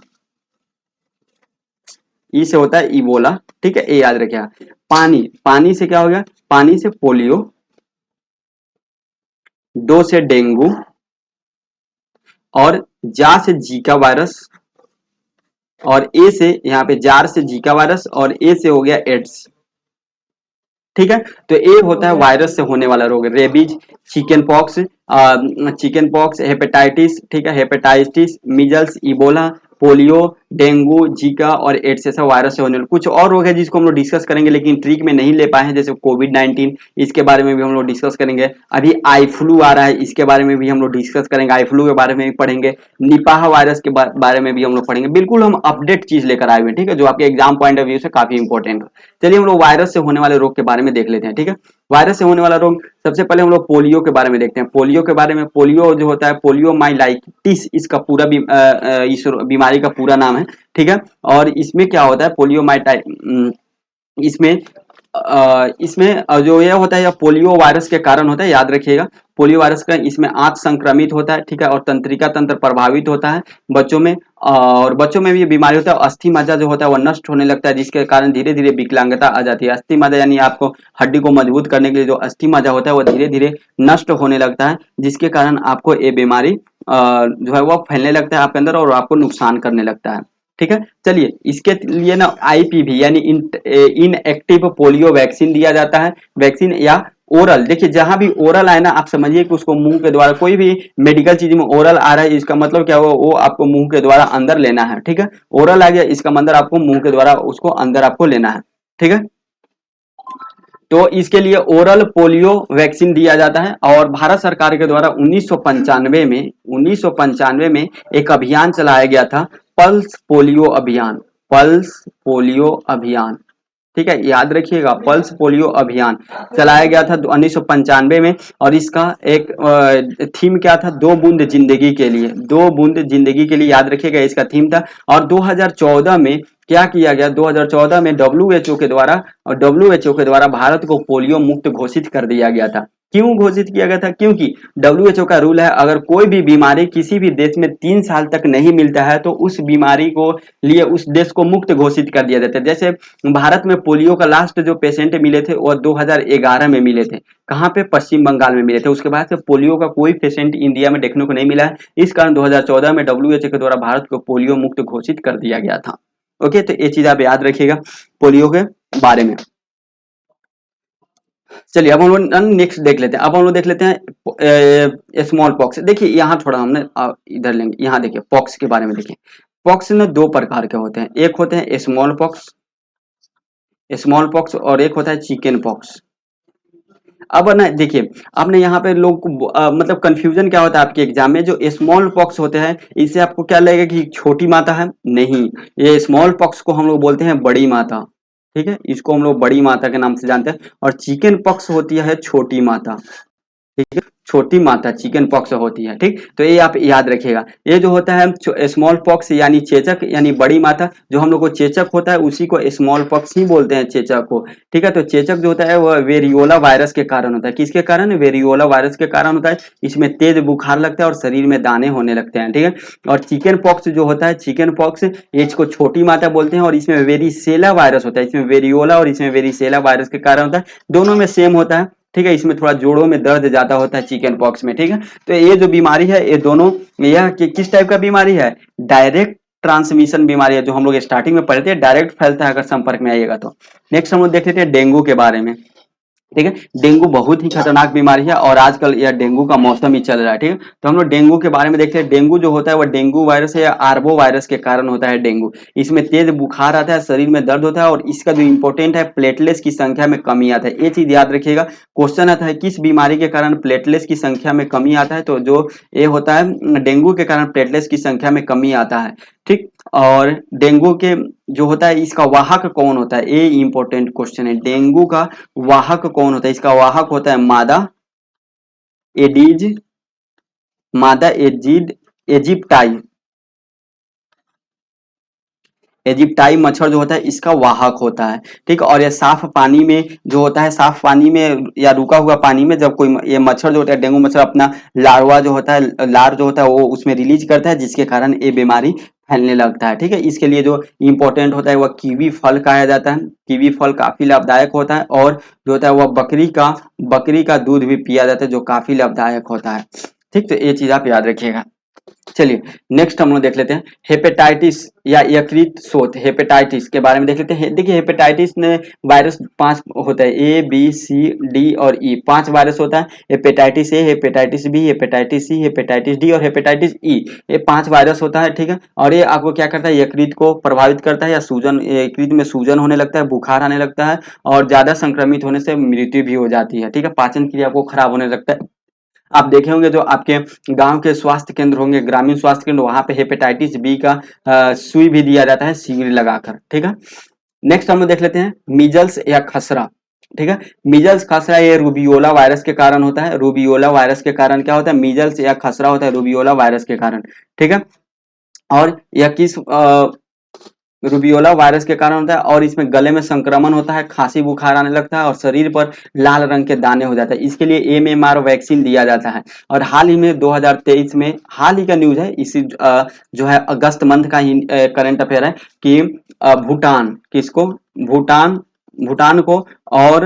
ई से होता है इबोला। ठीक है, ए याद रखिएगा। पानी, पानी से क्या हो गया, पानी से पोलियो। दो से डेंगू, और जा से जीका वायरस, और ए से यहाँ पे जार से जीका वायरस, और ए से हो गया एड्स। ठीक है, तो ए होता है वायरस से होने वाला रोग, रेबीज, चिकन पॉक्स, हेपेटाइटिस। ठीक है, hepatitis, measles, Ebola, polio, dengue, Zika और एड्स ऐसा वायरस से होने वाले कुछ और रोग है जिसको हम लोग डिस्कस करेंगे, लेकिन ट्रिक में नहीं ले पाए हैं, जैसे कोविड-19, इसके बारे में भी हम लोग डिस्कस करेंगे। अभी आई फ्लू आ रहा है, इसके बारे में भी हम लोग डिस्कस करेंगे, आई फ्लू के बारे में भी पढ़ेंगे, निपाह वायरस के बारे में भी हम लोग पढ़ेंगे। बिल्कुल हम अपडेट चीज लेकर आए हुए हैं, ठीक है, जो आपके एग्जाम पॉइंट ऑफ व्यू से काफी इंपॉर्टेंट हो। चलिए हम लोग वायरस से होने वाले रोग के बारे में देख लेते हैं, ठीक है। वायरस से होने वाला रोग, सबसे पहले हम लोग पोलियो के बारे में देखते हैं। पोलियो के बारे में, पोलियो जो होता है पोलियोमाइलाइटिस, इसका पूरा इस बीमारी का पूरा नाम है, ठीक है। और इसमें क्या होता है इसमें इसमें जो यह होता है यह पोलियो वायरस के कारण होता है, याद रखिएगा। पोलियो वायरस का इसमें आंत संक्रमित होता है, ठीक है, और तंत्रिका तंत्र प्रभावित होता है बच्चों में, और बच्चों में भी ये बीमारी होता है। अस्थि मज्जा जो होता है वह नष्ट होने लगता है, जिसके कारण धीरे धीरे विकलांगता आ जाती है। अस्थि मज्जा यानी आपको हड्डी को मजबूत करने के लिए जो अस्थि मज्जा होता है वह धीरे धीरे नष्ट होने लगता है, जिसके कारण आपको ये बीमारी जो है वह फैलने लगता है आपके अंदर और आपको नुकसान करने लगता है, ठीक है। चलिए इसके लिए ना आईपीवी यानी इनएक्टिव पोलियो वैक्सीन दिया जाता है, वैक्सीन या ओरल। देखिए जहां भी ओरल आए ना, आप समझिए कि उसको मुंह के द्वारा, कोई भी मेडिकल चीज में ओरल आ रहा है इसका मतलब क्या हुआ, वो आपको मुंह के द्वारा अंदर लेना है, ठीक है। ओरल आ गया इसका मतलब आपको मुंह के द्वारा उसको अंदर आपको लेना है, ठीक है। तो इसके लिए ओरल पोलियो वैक्सीन दिया जाता है, और भारत सरकार के द्वारा 1995 में एक अभियान चलाया गया था, पल्स पोलियो अभियान। पल्स पोलियो अभियान, ठीक है, याद रखिएगा, पल्स पोलियो अभियान चलाया गया था 1995 में। और इसका एक थीम क्या था, 2 बूंद जिंदगी के लिए, 2 बूंद जिंदगी के लिए, याद रखिएगा इसका थीम था। और 2014 में क्या किया गया, 2014 में डब्ल्यूएचओ के द्वारा भारत को पोलियो मुक्त घोषित कर दिया गया था। क्यों घोषित किया गया था, क्योंकि डब्ल्यूएचओ का रूल है, अगर कोई भी बीमारी किसी भी देश में 3 साल तक नहीं मिलता है तो उस बीमारी को लिए उस देश को मुक्त घोषित कर दिया जाता है। जैसे भारत में पोलियो का लास्ट जो पेशेंट मिले थे वो 2011 में मिले थे, कहाँ पे, पश्चिम बंगाल में मिले थे। उसके बाद से पोलियो का कोई पेशेंट इंडिया में देखने को नहीं मिला है, इस कारण 2014 में डब्ल्यूएचओ के द्वारा भारत को पोलियो मुक्त घोषित कर दिया गया था। ओके, तो ये चीज आप याद रखिएगा पोलियो के बारे में। चलिए अब हम लोग नेक्स्ट देख लेते हैं। अब हम लोग देख लेते हैं स्मॉल पॉक्स। देखिए यहाँ थोड़ा हमने इधर लेंगे, यहाँ देखिए पॉक्स के बारे में देखिए। पॉक्स में 2 प्रकार के होते हैं, एक होते हैं स्मॉल पॉक्स और एक होता है चिकन पॉक्स। अब ना देखिए, अब ना यहाँ पे लोग को मतलब कंफ्यूजन क्या होता है आपके एग्जाम में, जो स्मॉल पॉक्स होते हैं इससे आपको क्या लगेगा कि छोटी माता है, नहीं, ये स्मॉल पॉक्स को हम लोग बोलते हैं बड़ी माता, ठीक है, इसको हम लोग बड़ी माता के नाम से जानते हैं। और चिकन पॉक्स होती है छोटी माता, ठीक है, छोटी माता चिकन पॉक्स होती है, ठीक। तो ये आप याद रखिएगा। ये जो होता है स्मॉल पॉक्स यानी चेचक यानी बड़ी माता, जो हम लोग को चेचक होता है उसी को स्मॉल पॉक्स ही बोलते हैं, चेचक को, ठीक है। तो चेचक जो होता है वह वेरियोला वायरस के कारण होता है। किसके कारण, वेरियोला वायरस के कारण होता है। इसमें तेज बुखार लगता है और शरीर में दाने होने लगते हैं, ठीक है। और चिकन पॉक्स जो होता है, चिकन पॉक्स इसको छोटी माता बोलते हैं, और इसमें वेरिसेला वायरस होता है, इसमें वेरियोला और इसमें वेरिसेला वायरस के कारण होता है, दोनों में सेम होता है, ठीक है। इसमें थोड़ा जोड़ों में दर्द ज्यादा होता है चिकन पॉक्स में, ठीक है। तो ये जो बीमारी है ये दोनों, यह किस टाइप का बीमारी है, डायरेक्ट ट्रांसमिशन बीमारी है, जो हम लोग स्टार्टिंग में पढ़े थे, डायरेक्ट फैलता है अगर संपर्क में आइएगा तो। नेक्स्ट हम लोग देख लेते हैं डेंगू के बारे में, ठीक है। डेंगू बहुत ही खतरनाक बीमारी है और आजकल यह डेंगू का मौसम ही चल रहा है, ठीक है। तो हम लोग डेंगू के बारे में देखते हैं। डेंगू जो होता है वह डेंगू वायरस है या आर्बो वायरस के कारण होता है डेंगू। इसमें तेज बुखार आता है, शरीर में दर्द होता है, और इसका जो इंपॉर्टेंट है, प्लेटलेट्स की संख्या में कमी आता है। ये चीज याद रखिएगा, क्वेश्चन आता है किस बीमारी के कारण प्लेटलेट्स की संख्या में कमी आता है, तो जो ये होता है डेंगू के कारण प्लेटलेट्स की संख्या में कमी आता है, ठीक। और डेंगू के जो होता है इसका वाहक कौन होता है, ये इंपॉर्टेंट क्वेश्चन है। डेंगू का वाहक कौन होता है, इसका वाहक होता है एडीज मादा एजिड एजिप्टाई इजिप्टाई मच्छर जो होता है इसका वाहक होता है, ठीक। और ये साफ पानी में जो होता है, साफ पानी में या रुका हुआ पानी में जब कोई ये मच्छर जो होता है, डेंगू मच्छर अपना लार्वा जो होता है, लार जो होता है वो उसमें रिलीज करता है, जिसके कारण ये बीमारी फैलने लगता है, ठीक है। इसके लिए जो इंपॉर्टेंट होता है वह कीवी फल खाया जाता है। कीवी फल काफी लाभदायक होता है, और जो होता है वह बकरी का दूध भी पिया जाता है, जो काफी लाभदायक होता है, ठीक। तो ये चीज आप याद रखिएगा। चलिए नेक्स्ट हम लोग देख लेते हैं हेपेटाइटिस या यकृत शोथ। हेपेटाइटिस के बारे में देख लेते हैं। देखिए हेपेटाइटिस में वायरस 5 होता है, ए बी सी डी और ई, 5 वायरस होता है। Hepatitis A, hepatitis B, hepatitis C, hepatitis D और हेपेटाइटिस ई, ये 5 वायरस होता है, ठीक है। और ये आपको क्या करता है, यकृत को प्रभावित करता है या सूजन, यकृत में सूजन होने लगता है, बुखार आने लगता है और ज्यादा संक्रमित होने से मृत्यु भी हो जाती है, ठीक है। पाचन क्रिया को खराब होने लगता है। आप देखे होंगे जो आपके गांव के स्वास्थ्य केंद्र होंगे, ग्रामीण स्वास्थ्य केंद्र, वहां पे हेपेटाइटिस बी का सुई भी दिया जाता है, शिविर लगाकर, ठीक है। नेक्स्ट हम लोग देख लेते हैं मीजल्स या खसरा, ठीक है। मीजल्स खसरा ये रूबियोला वायरस के कारण होता है। रूबियोला वायरस के कारण क्या होता है, मीजल्स या खसरा होता है रूबियोला वायरस के कारण, ठीक है। और यह किस रूबियोला वायरस के कारण होता है और इसमें गले में संक्रमण होता है, खांसी बुखार आने लगता है और शरीर पर लाल रंग के दाने हो जाते हैं। इसके लिए एमएमआर वैक्सीन दिया जाता है। और हाल ही में 2023 में, हाल ही का न्यूज है, इसी जो है अगस्त मंथ का ही करंट अफेयर है कि भूटान किसको, भूटान, भूटान को और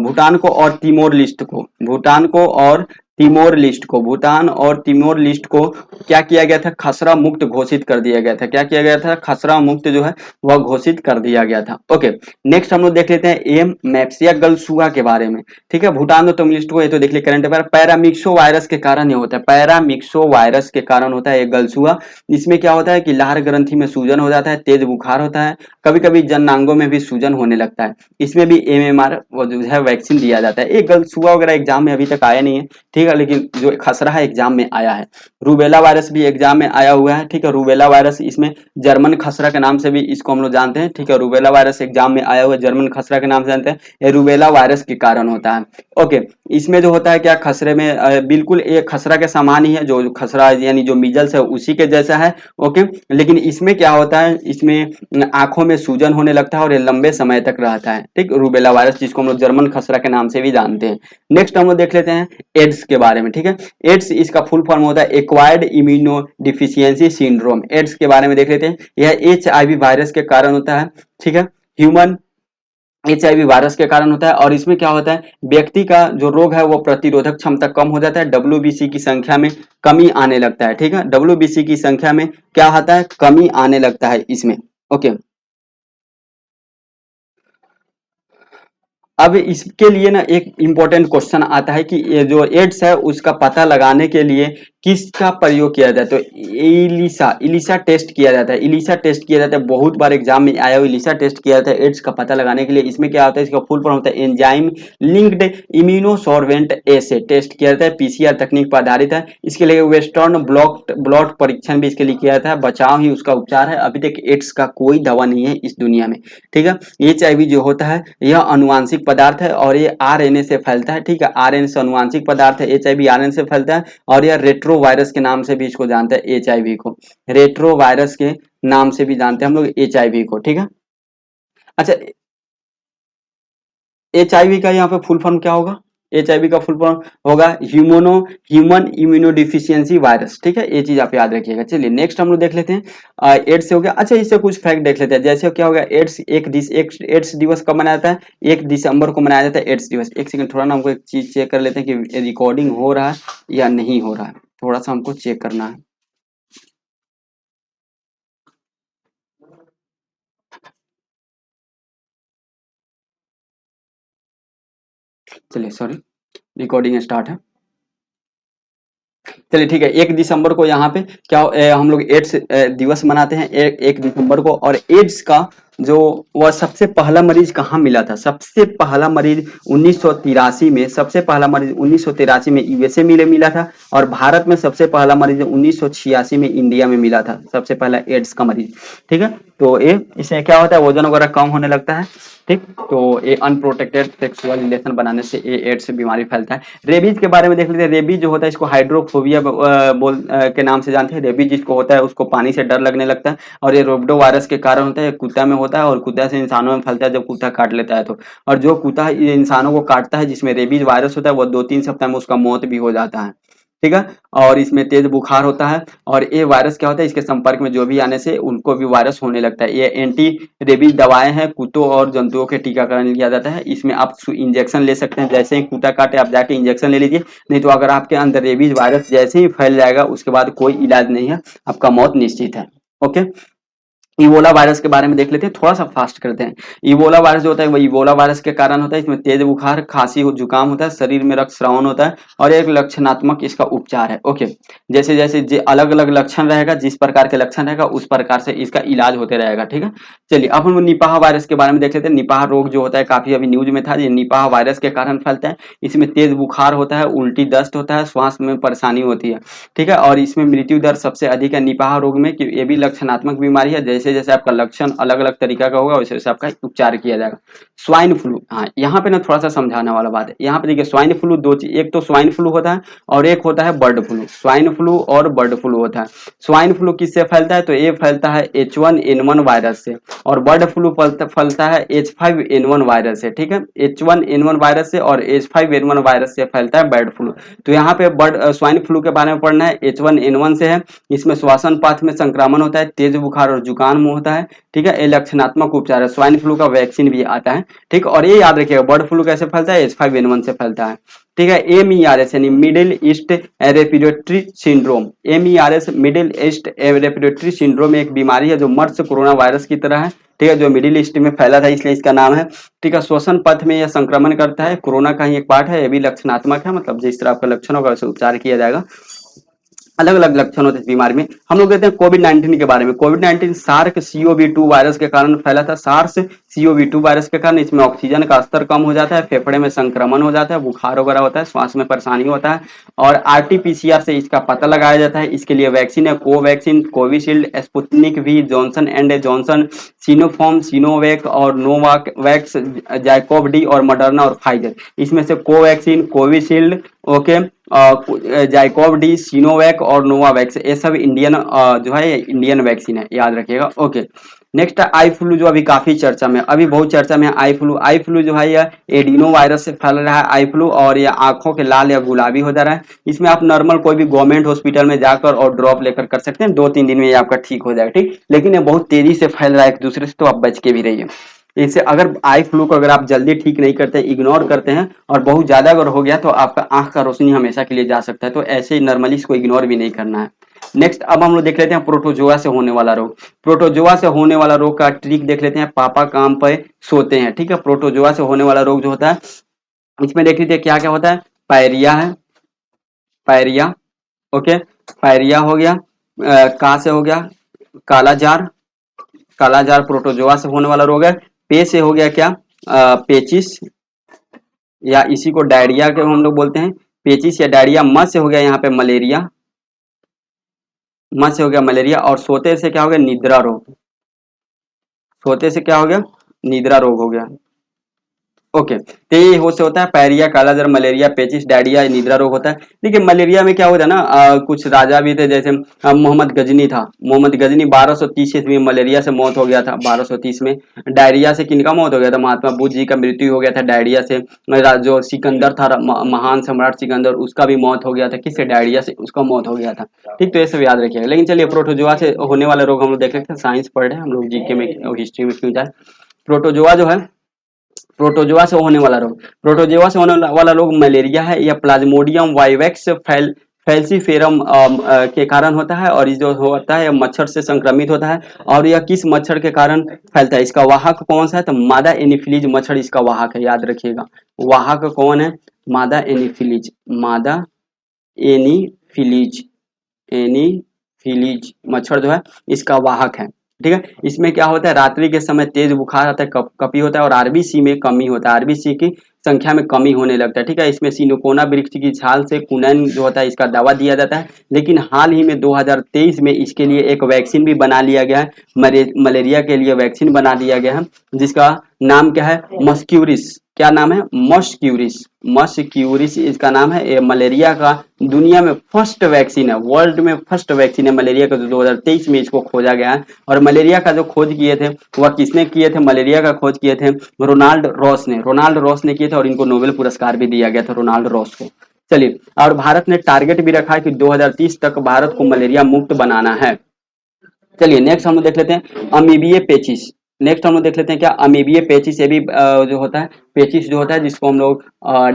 भूटान को और तिमोर लिस्ट को, भूटान को और तिमोर लिस्ट को, भूटान और तिमोर लिस्ट को क्या किया गया था, खसरा मुक्त घोषित कर दिया गया था। क्या किया गया था, खसरा मुक्त जो है वह घोषित कर दिया गया था। ओके नेक्स्ट हम लोग देख लेते हैं एम मैप्सिया गलसुआ के बारे में, ठीक है। भूटान और तिमोर लिस्ट को ये तो देख लिया करंट अफेयर। पैरामिक्सो वायरस के कारण ये होता है, पैरामिक्सो वायरस के कारण होता है ये गलसुआ। इसमें क्या होता है कि लार ग्रंथि में सूजन हो जाता है, तेज बुखार होता है, कभी कभी जननांगों में भी सूजन होने लगता है। इसमें भी एमएमआर जो है वैक्सीन दिया जाता है। ये गलसुआ वगैरह एग्जाम में अभी तक आया नहीं है, ठीक है, लेकिन जो खसरा है एग्जाम में आया है। रूबेला वायरस भी एग्जाम में आया हुआ है, ठीक है। रूबेला वायरस इसमें जर्मन खसरा के नाम से भी इसको हम लोग जानते हैं, ठीक है। रूबेला वायरस एग्जाम में आया हुआ है, जर्मन खसरा के नाम से जानते हैं। ये रूबेला वायरस के कारण होता है। ओके इसमें जो होता है क्या, खसरे में बिल्कुल एक खसरा के समान ही है, जो खसरा यानी जो मीजल्स है उसी के जैसा है। ओके लेकिन इसमें क्या होता है, इसमें आंखों में सूजन होने लगता है और ये लंबे समय तक रहता है, ठीक। रूबेला वायरस जिसको हम लोग जर्मन खसरा के नाम से भी जानते हैं। नेक्स्ट हम लोग देख लेते हैं एड्स के बारे में, ठीक है। एड्स इसका फुल फॉर्म होता है acquired immunodeficiency syndrome. AIDS के बारे में देख लेते हैं। यह एचआईवी वायरस के कारण होता है, ठीक है। ह्यूमन एचआईवी वायरस के कारण होता है और इसमें क्या होता है, व्यक्ति का जो रोग है वो प्रतिरोधक क्षमता कम हो जाता है, डब्ल्यूबीसी की संख्या में कमी आने लगता है, ठीक है। डब्ल्यूबीसी की संख्या में क्या होता है, कमी आने लगता है इसमें। ओके अब इसके लिए ना एक इम्पोर्टेंट क्वेश्चन आता है कि ये जो एड्स है उसका पता लगाने के लिए किसका प्रयोग किया जाता है, तो इलिसा, इलिसा टेस्ट किया जाता है। इलिसा टेस्ट किया जाता है, बहुत बार एग्जाम में आया हुआ इलिसा टेस्ट किया जाता है एड्स का पता लगाने के लिए। इसमें क्या होता है, इसका फुल फॉर्म होता है एंजाइम लिंक्ड इम्यूनोसॉर्वेंट एसे टेस्ट किया जाता है, पीसीआर तकनीक पर आधारित है। इसके लिए वेस्टर्न ब्लॉट ब्लॉट परीक्षण भी इसके लिए किया जाता है। बचाव ही उसका उपचार है। अभी तक एड्स का कोई दवा नहीं है इस दुनिया में, ठीक है। एचआईवी जो होता है यह अनुवांशिक पदार्थ है और ये आरएनए से फैलता है, ठीक है। आरएनए से अनुवांशिक पदार्थ है, एचआईवी आरएनए से फैलता है और यह रेट्रो वायरस के नाम से भी इसको जानते हैं, एचआईवी को रेट्रो वायरस के नाम से भी जानते हैं हम लोग एचआईवी को, ठीक है। अच्छा एचआईवी का यहाँ पे फुल फॉर्म क्या होगा, एचआईवी का फुल फॉर्म होगा ह्यूमन इम्यूनोडिफिशियंसी वायरस, ठीक है। ये चीज आप याद रखिएगा। चलिए नेक्स्ट हम लोग देख लेते हैं एड्स से हो गया। अच्छा इससे कुछ फैक्ट देख लेते हैं, जैसे क्या हो गया एड्स, एक एड्स दिवस कब मनाया जाता है, 1 दिसंबर को मनाया जाता है एड्स दिवस। एक सेकंड थोड़ा ना हमको एक चीज चेक कर लेते हैं कि रिकॉर्डिंग हो रहा है या नहीं हो रहा है, थोड़ा सा हमको चेक करना है। चलिए सॉरी, रिकॉर्डिंग स्टार्ट है। चलिए ठीक है, 1 दिसंबर को यहाँ पे क्या हम लोग एड्स दिवस मनाते हैं 1 दिसंबर को। और एड्स का जो वह सबसे पहला मरीज कहाँ मिला था, सबसे पहला मरीज 1983 में, सबसे पहला मरीज 1983 में यूएसए मिला था। और भारत में सबसे पहला मरीज 1986 में इंडिया में मिला था, सबसे पहला एड्स का मरीज, ठीक है। तो ये इससे क्या होता है, वजन वगैरह कम होने लगता है, ठीक। तो ये अनप्रोटेक्टेड सेक्सुअल रिलेशन बनाने से ये एड्स बीमारी फैलता है। रेबीज के बारे में देख लेते हैं। रेबीज जो होता है इसको हाइड्रोफोबिया के नाम से जानते हैं। रेबीज जिसको होता है उसको पानी से डर लगने लगता है और ये रोबडो वायरस के कारण होता है। कुत्ता में होता है और कुत्ता से इंसानों में फैलता है जब कुत्ता काट लेता है तो। और जो कुत्ता इंसानों को काटता है जिसमें रेबीज वायरस होता है वो 2-3 सप्ताह में उसका मौत भी हो जाता है। ठीक है। और इसमें तेज बुखार होता है, और ये वायरस क्या होता है, इसके संपर्क में जो भी आने से उनको भी वायरस होने लगता है। ये एंटी रेबीज दवाएं हैं, कुत्तों और जंतुओं के टीकाकरण किया जाता है। इसमें आप इंजेक्शन ले सकते हैं, जैसे ही कुत्ता काटे आप जाके इंजेक्शन ले लीजिए, नहीं तो अगर आपके अंदर रेबीज वायरस जैसे ही फैल जाएगा उसके बाद कोई इलाज नहीं है, आपका मौत निश्चित है। ओके। इबोला वायरस के बारे में देख लेते हैं, थोड़ा सा फास्ट करते हैं। इबोला वायरस जो होता है वो इबोला वायरस के कारण होता है। इसमें तेज बुखार, खांसी, जुकाम होता है, शरीर में रक्तस्रावन होता है, और एक लक्षणात्मक इसका उपचार है। ओके। जैसे जैसे अलग अलग लक्षण रहेगा, जिस प्रकार के लक्षण रहेगा उस प्रकार से इसका इलाज होते रहेगा। ठीक है। चलिए अब हम निपाह वायरस के बारे में देख लेते हैं। निपाह रोग जो होता है काफी अभी न्यूज में था, ये निपाह वायरस के कारण फैलता है। इसमें तेज बुखार होता है, उल्टी दस्त होता है, श्वास में परेशानी होती है। ठीक है। और इसमें मृत्यु दर सबसे अधिक है निपाह रोग में, कि ये भी लक्षणात्मक बीमारी है। जैसे जैसे आपका लक्षण अलग अलग तरीका का होगा वैसे वैसे आपका उपचार किया जाएगा। स्वाइन फ्लू, हाँ यहाँ पे ना थोड़ा सा समझाने वाला बात है। यहाँ पे देखिए स्वाइन फ्लू दो चीज, एक तो स्वाइन फ्लू होता है और एक होता है बर्ड फ्लू। स्वाइन फ्लू और बर्ड फ्लू होता है। स्वाइन फ्लू किससे फैलता है, तो ये फैलता है H1N1 वायरस से, और बर्ड फ्लू फैलता है H5N1 वायरस से। ठीक है। H1N1 वायरस से और H5N1 वायरस से फैलता है बर्ड फ्लू। तो यहाँ पे बर्ड स्वाइन फ्लू के बारे में पढ़ना है, H1N1 से है। इसमें श्वसन पथ में संक्रमण होता है, तेज बुखार और जुकाम होता है। ठीक है। ये लक्षणात्मक उपचार है। स्वाइन फ्लू का वैक्सीन भी आता है। ठीक। और ये याद रखिएगा बर्ड फ्लू कैसे फैलता है, H5N1 से फैलता है। ठीक है। MERS यानी middle east respiratory syndrome. MERS middle east respiratory syndrome एक बीमारी है जो मर्स कोरोना वायरस की तरह है। ठीक है। जो मिडिल ईस्ट में फैला था इसलिए इसका नाम है। ठीक है। श्वसन पथ में यह संक्रमण करता है, कोरोना का ही एक पार्ट है। ये भी लक्षणात्मक है, मतलब जिस तरह आपका लक्षण होगा वैसे उपचार किया जाएगा। अलग अलग लक्षण होते हैं इस बीमारी में। हम लोग देखते हैं कोविड-19 के बारे में। कोविड-19 सार्क CoV-2 वायरस के कारण फैला था। सार्स CoV-2 वायरस के कारण इसमें ऑक्सीजन का स्तर कम हो जाता है, फेफड़े में संक्रमण हो जाता है, बुखार वगैरह होता है, श्वास में परेशानी होता है, और RT-PCR से इसका पता लगाया जाता है। इसके लिए वैक्सीन है, Covaxin, Covishield, Sputnik V, Johnson and Johnson, Sinopharm, Sinovac और नोवावैक्स, जैकब डी और मडर्ना और फाइजर। इसमें से Covaxin, Covishield, okay, ZyCoV D, Sinovac और नोवावैक्स, ये सब इंडियन जो है इंडियन वैक्सीन है, याद रखिएगा। ओके। नेक्स्ट है आई फ्लू, जो अभी काफी चर्चा में, अभी बहुत चर्चा में है आई फ्लू। आई फ्लू जो है यह एडिनो वायरस से फैल रहा है आई फ्लू, और यह आंखों के लाल या गुलाबी हो जा रहा है। इसमें आप नॉर्मल कोई भी गवर्नमेंट हॉस्पिटल में जाकर और ड्रॉप लेकर कर सकते हैं, 2-3 दिन में ये आपका ठीक हो जाएगा। ठीक। लेकिन ये बहुत तेजी से फैल रहा है एक दूसरे से, तो आप बच के भी रहिए इससे। अगर आई फ्लू को अगर आप जल्दी ठीक नहीं करते, इग्नोर करते हैं, और बहुत ज्यादा अगर हो गया तो आपका आंख का रोशनी हमेशा के लिए जा सकता है। तो ऐसे ही नॉर्मली इसको इग्नोर भी नहीं करना है। नेक्स्ट अब हम लोग देख लेते हैं प्रोटोजोआ से होने वाला रोग। प्रोटोजोआ से होने वाला रोग का ट्रिक देख लेते हैं। पापा काम पे सोते हैं। ठीक है। प्रोटोजोआ से होने वाला रोग जो होता है इसमें देख लीजिए क्या क्या होता है। पायरिया है, पायरिया, ओके, पायरिया हो गया। का से हो गया कालाजार, कालाजार प्रोटोजोआ से होने वाला रोग है। पे से हो गया क्या, पेचिस, या इसी को डायरिया के हम लोग बोलते हैं, पेचिस या डायरिया। म से हो गया यहाँ पे मलेरिया, म से हो गया मलेरिया। और सोते से क्या हो गया, निद्रा रोग। सोते से क्या हो गया, निद्रा रोग हो गया। ओके। तो ये हो से होता है पायरिया, कालाजार, मलेरिया, पेचिस, डायरिया, निद्रा रोग होता है। देखिए मलेरिया में क्या होता है ना, कुछ राजा भी थे, जैसे मोहम्मद गजनी था। मोहम्मद गजनी 1230 ईस्वी में मलेरिया से मौत हो गया था। 1230 में डायरिया से किनका मौत हो गया था, महात्मा बुद्ध जी का मृत्यु हो गया था डायरिया से। जो सिकंदर था, महान सम्राट सिकंदर, उसका भी मौत हो गया था, किससे, डायरिया से, उसका मौत हो गया था। ठीक। तो ये सब याद रखिएगा। लेकिन चलिए प्रोटोजोआ से होने वाले रोग हम लोग देख लेते हैं। साइंस पढ़ रहे हैं हम लोग, जीके में हिस्ट्री में क्यों जाए। प्रोटोजोआ जो है, प्रोटोजोआ से होने वाला रोग, प्रोटोजोआ से होने वाला रोग मलेरिया है। यह प्लाज्मोडियम वाइवेक्स फैल्सीफेरम के कारण होता है, और ये जो होता है मच्छर से संक्रमित होता है। और यह किस मच्छर के कारण फैलता है, इसका वाहक कौन सा है, तो मादा एनीफिलीज मच्छर इसका वाहक है, याद रखिएगा। वाहक कौन है, मादा एनीफिलीज, मादा एनीफिलीज, एनीफिलीज मच्छर जो है इसका वाहक है। ठीक है। इसमें क्या होता है, रात्रि के समय तेज बुखार आता है, कपी होता है, और आरबीसी में कमी होता है, आरबीसी की संख्या में कमी होने लगता है। ठीक है। इसमें सिनोकोना वृक्ष की छाल से कुनैन जो होता है इसका दवा दिया जाता है। लेकिन हाल ही में 2023 में इसके लिए एक वैक्सीन भी बना लिया गया है। मलेरिया के लिए वैक्सीन बना दिया गया है, जिसका नाम क्या है, मस्क्यूरिस। क्या नाम है, मस्क्यूरिस, मस्क्यूरिस इसका नाम है। ये मलेरिया का दुनिया में फर्स्ट वैक्सीन है, वर्ल्ड में फर्स्ट वैक्सीन है मलेरिया का, जो 2023 में इसको खोजा गया है। और मलेरिया का जो खोज किए थे वह किसने किए थे, मलेरिया का खोज किए थे रोनाल्ड रॉस ने, रोनाल्ड रॉस ने किए थे, और इनको नोबेल पुरस्कार भी दिया गया था रोनाल्ड रॉस को। चलिए, और भारत ने टारगेट भी रखा है कि 2030 तक भारत को मलेरिया मुक्त बनाना है। चलिए नेक्स्ट हम लोग देख लेते हैं अमीबिये पेचिस। नेक्स्ट हम लोग देख लेते हैं क्या अमीबिये पेचिस, ये भी जो होता है पेचिस जो होता है जिसको हम लोग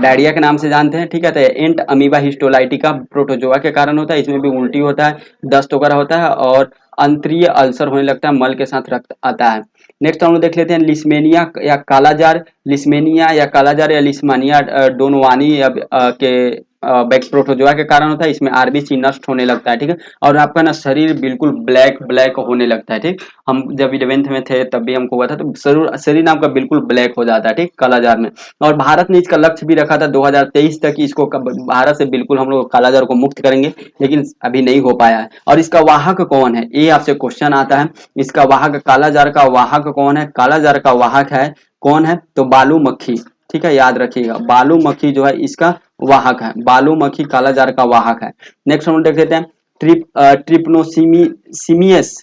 डायरिया के नाम से जानते हैं, ठीक है। तो एंट अमीबा हिस्टोलाइटिका प्रोटोजोआ के कारण होता है, इसमें भी उल्टी होता है, दस्त वगैरह होता है और अंत्रीय अल्सर होने लगता है, मल के साथ रक्त आता है। नेक्स्ट हम लोग देख लेते हैं लिस्मेनिया या कालाजार। लिस्मेनिया या कालाजार या लिस्मानिया डोनवानी या के प्रोटोजोआ के कारण होता है, इसमें आरबीसी नष्ट होने लगता है, ठीक है। और आपका ना शरीर बिल्कुल ब्लैक ब्लैक होने लगता है, ठीक। हम जब 11th में थे तब भी हमको हुआ था, तो शरीर शरीर आपका बिल्कुल ब्लैक हो जाता है, ठीक, कालाजार में। और भारत ने इसका लक्ष्य भी रखा था 2023 तक इसको भारत से बिल्कुल हम लोग कालाजार को मुक्त करेंगे, लेकिन अभी नहीं हो पाया है। और इसका वाहक कौन है, ये आपसे क्वेश्चन आता है। इसका वाहक कालाजार का वाहक कौन है, कालाजार का वाहक है कौन है, तो बालू मक्खी, ठीक है, याद रखिएगा बालू मक्खी जो है इसका वाहक है, बालू मक्खी कालाजार का वाहक है। नेक्स्ट हम देख लेते हैं ट्रिप्नोसीमियस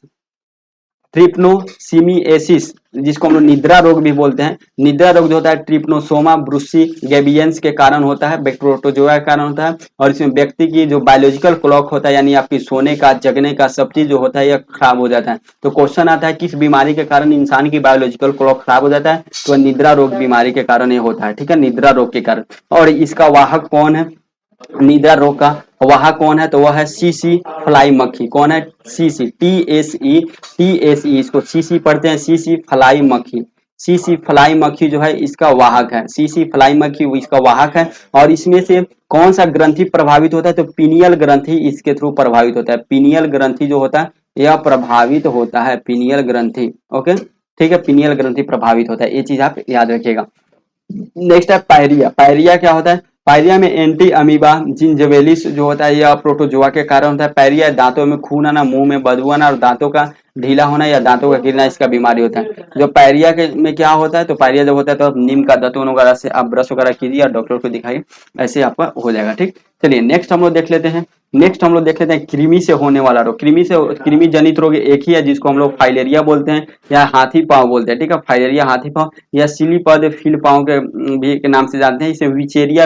ट्रिप्नोसीमिएसिस, जिसको हम लोग निद्रा रोग भी बोलते हैं। निद्रा रोग जो होता है ट्रिप्नोसोमा ब्रुसी गैबियंस के कारण होता है, बैक्टीरियोटोजोआ के कारण होता है। और इसमें व्यक्ति की जो बायोलॉजिकल क्लॉक होता है, यानी आपकी सोने का जगने का सब चीज जो होता है यह खराब हो जाता है। तो क्वेश्चन आता है किस बीमारी के कारण इंसान की बायोलॉजिकल क्लॉक खराब हो जाता है, तो निद्रा रोग बीमारी के कारण ये होता है, ठीक है, निद्रा रोग के कारण। और इसका वाहक कौन है, निद्रा रोग का वाहक कौन है, तो वह है सीसी फ्लाई मक्खी। कौन है, सीसी टीएसई, इसको सीसी पढ़ते हैं, सीसी फ्लाई मक्खी। सीसी फ्लाई मक्खी जो है इसका वाहक है, सीसी फ्लाई मक्खी इसका वाहक है। और इसमें से कौन सा ग्रंथि प्रभावित होता है, तो पीनियल ग्रंथि इसके थ्रू प्रभावित होता है। पीनियल ग्रंथि जो होता है यह प्रभावित होता है, पीनियल ग्रंथि, ओके, ठीक है, पीनियल ग्रंथि प्रभावित होता है, ये चीज आप याद रखिएगा। नेक्स्ट है पायरिया। पायरिया क्या होता है, पायरिया में एंटी अमीबा जिंजवेलिस जो होता है यह प्रोटोजोआ के कारण होता है। पायरिया दांतों में खून आना, मुंह में बदबू आना और दांतों का ढीला होना या दांतों का गिरना, इसका बीमारी होता है। जो पायरिया के में क्या होता है, तो पायरिया जब होता है तो आप नीम का दातुन वगैरह से आप ब्रश वगैरह कीजिए और डॉक्टर को दिखाइए, ऐसे आपका हो जाएगा, ठीक। चलिए नेक्स्ट हम लोग देख लेते हैं, नेक्स्ट हम लोग देख लेते हैं कृमि से होने वाला रोग। कृमि जनित रोग एक ही है जिसको हम लोग फाइलेरिया बोलते हैं या हाथी पांव बोलते हैं, ठीक है, फाइलेरिया हाथी पांव या सिलीपद फील पांव के भी के नाम से जानते हैं। इसे विचेरिया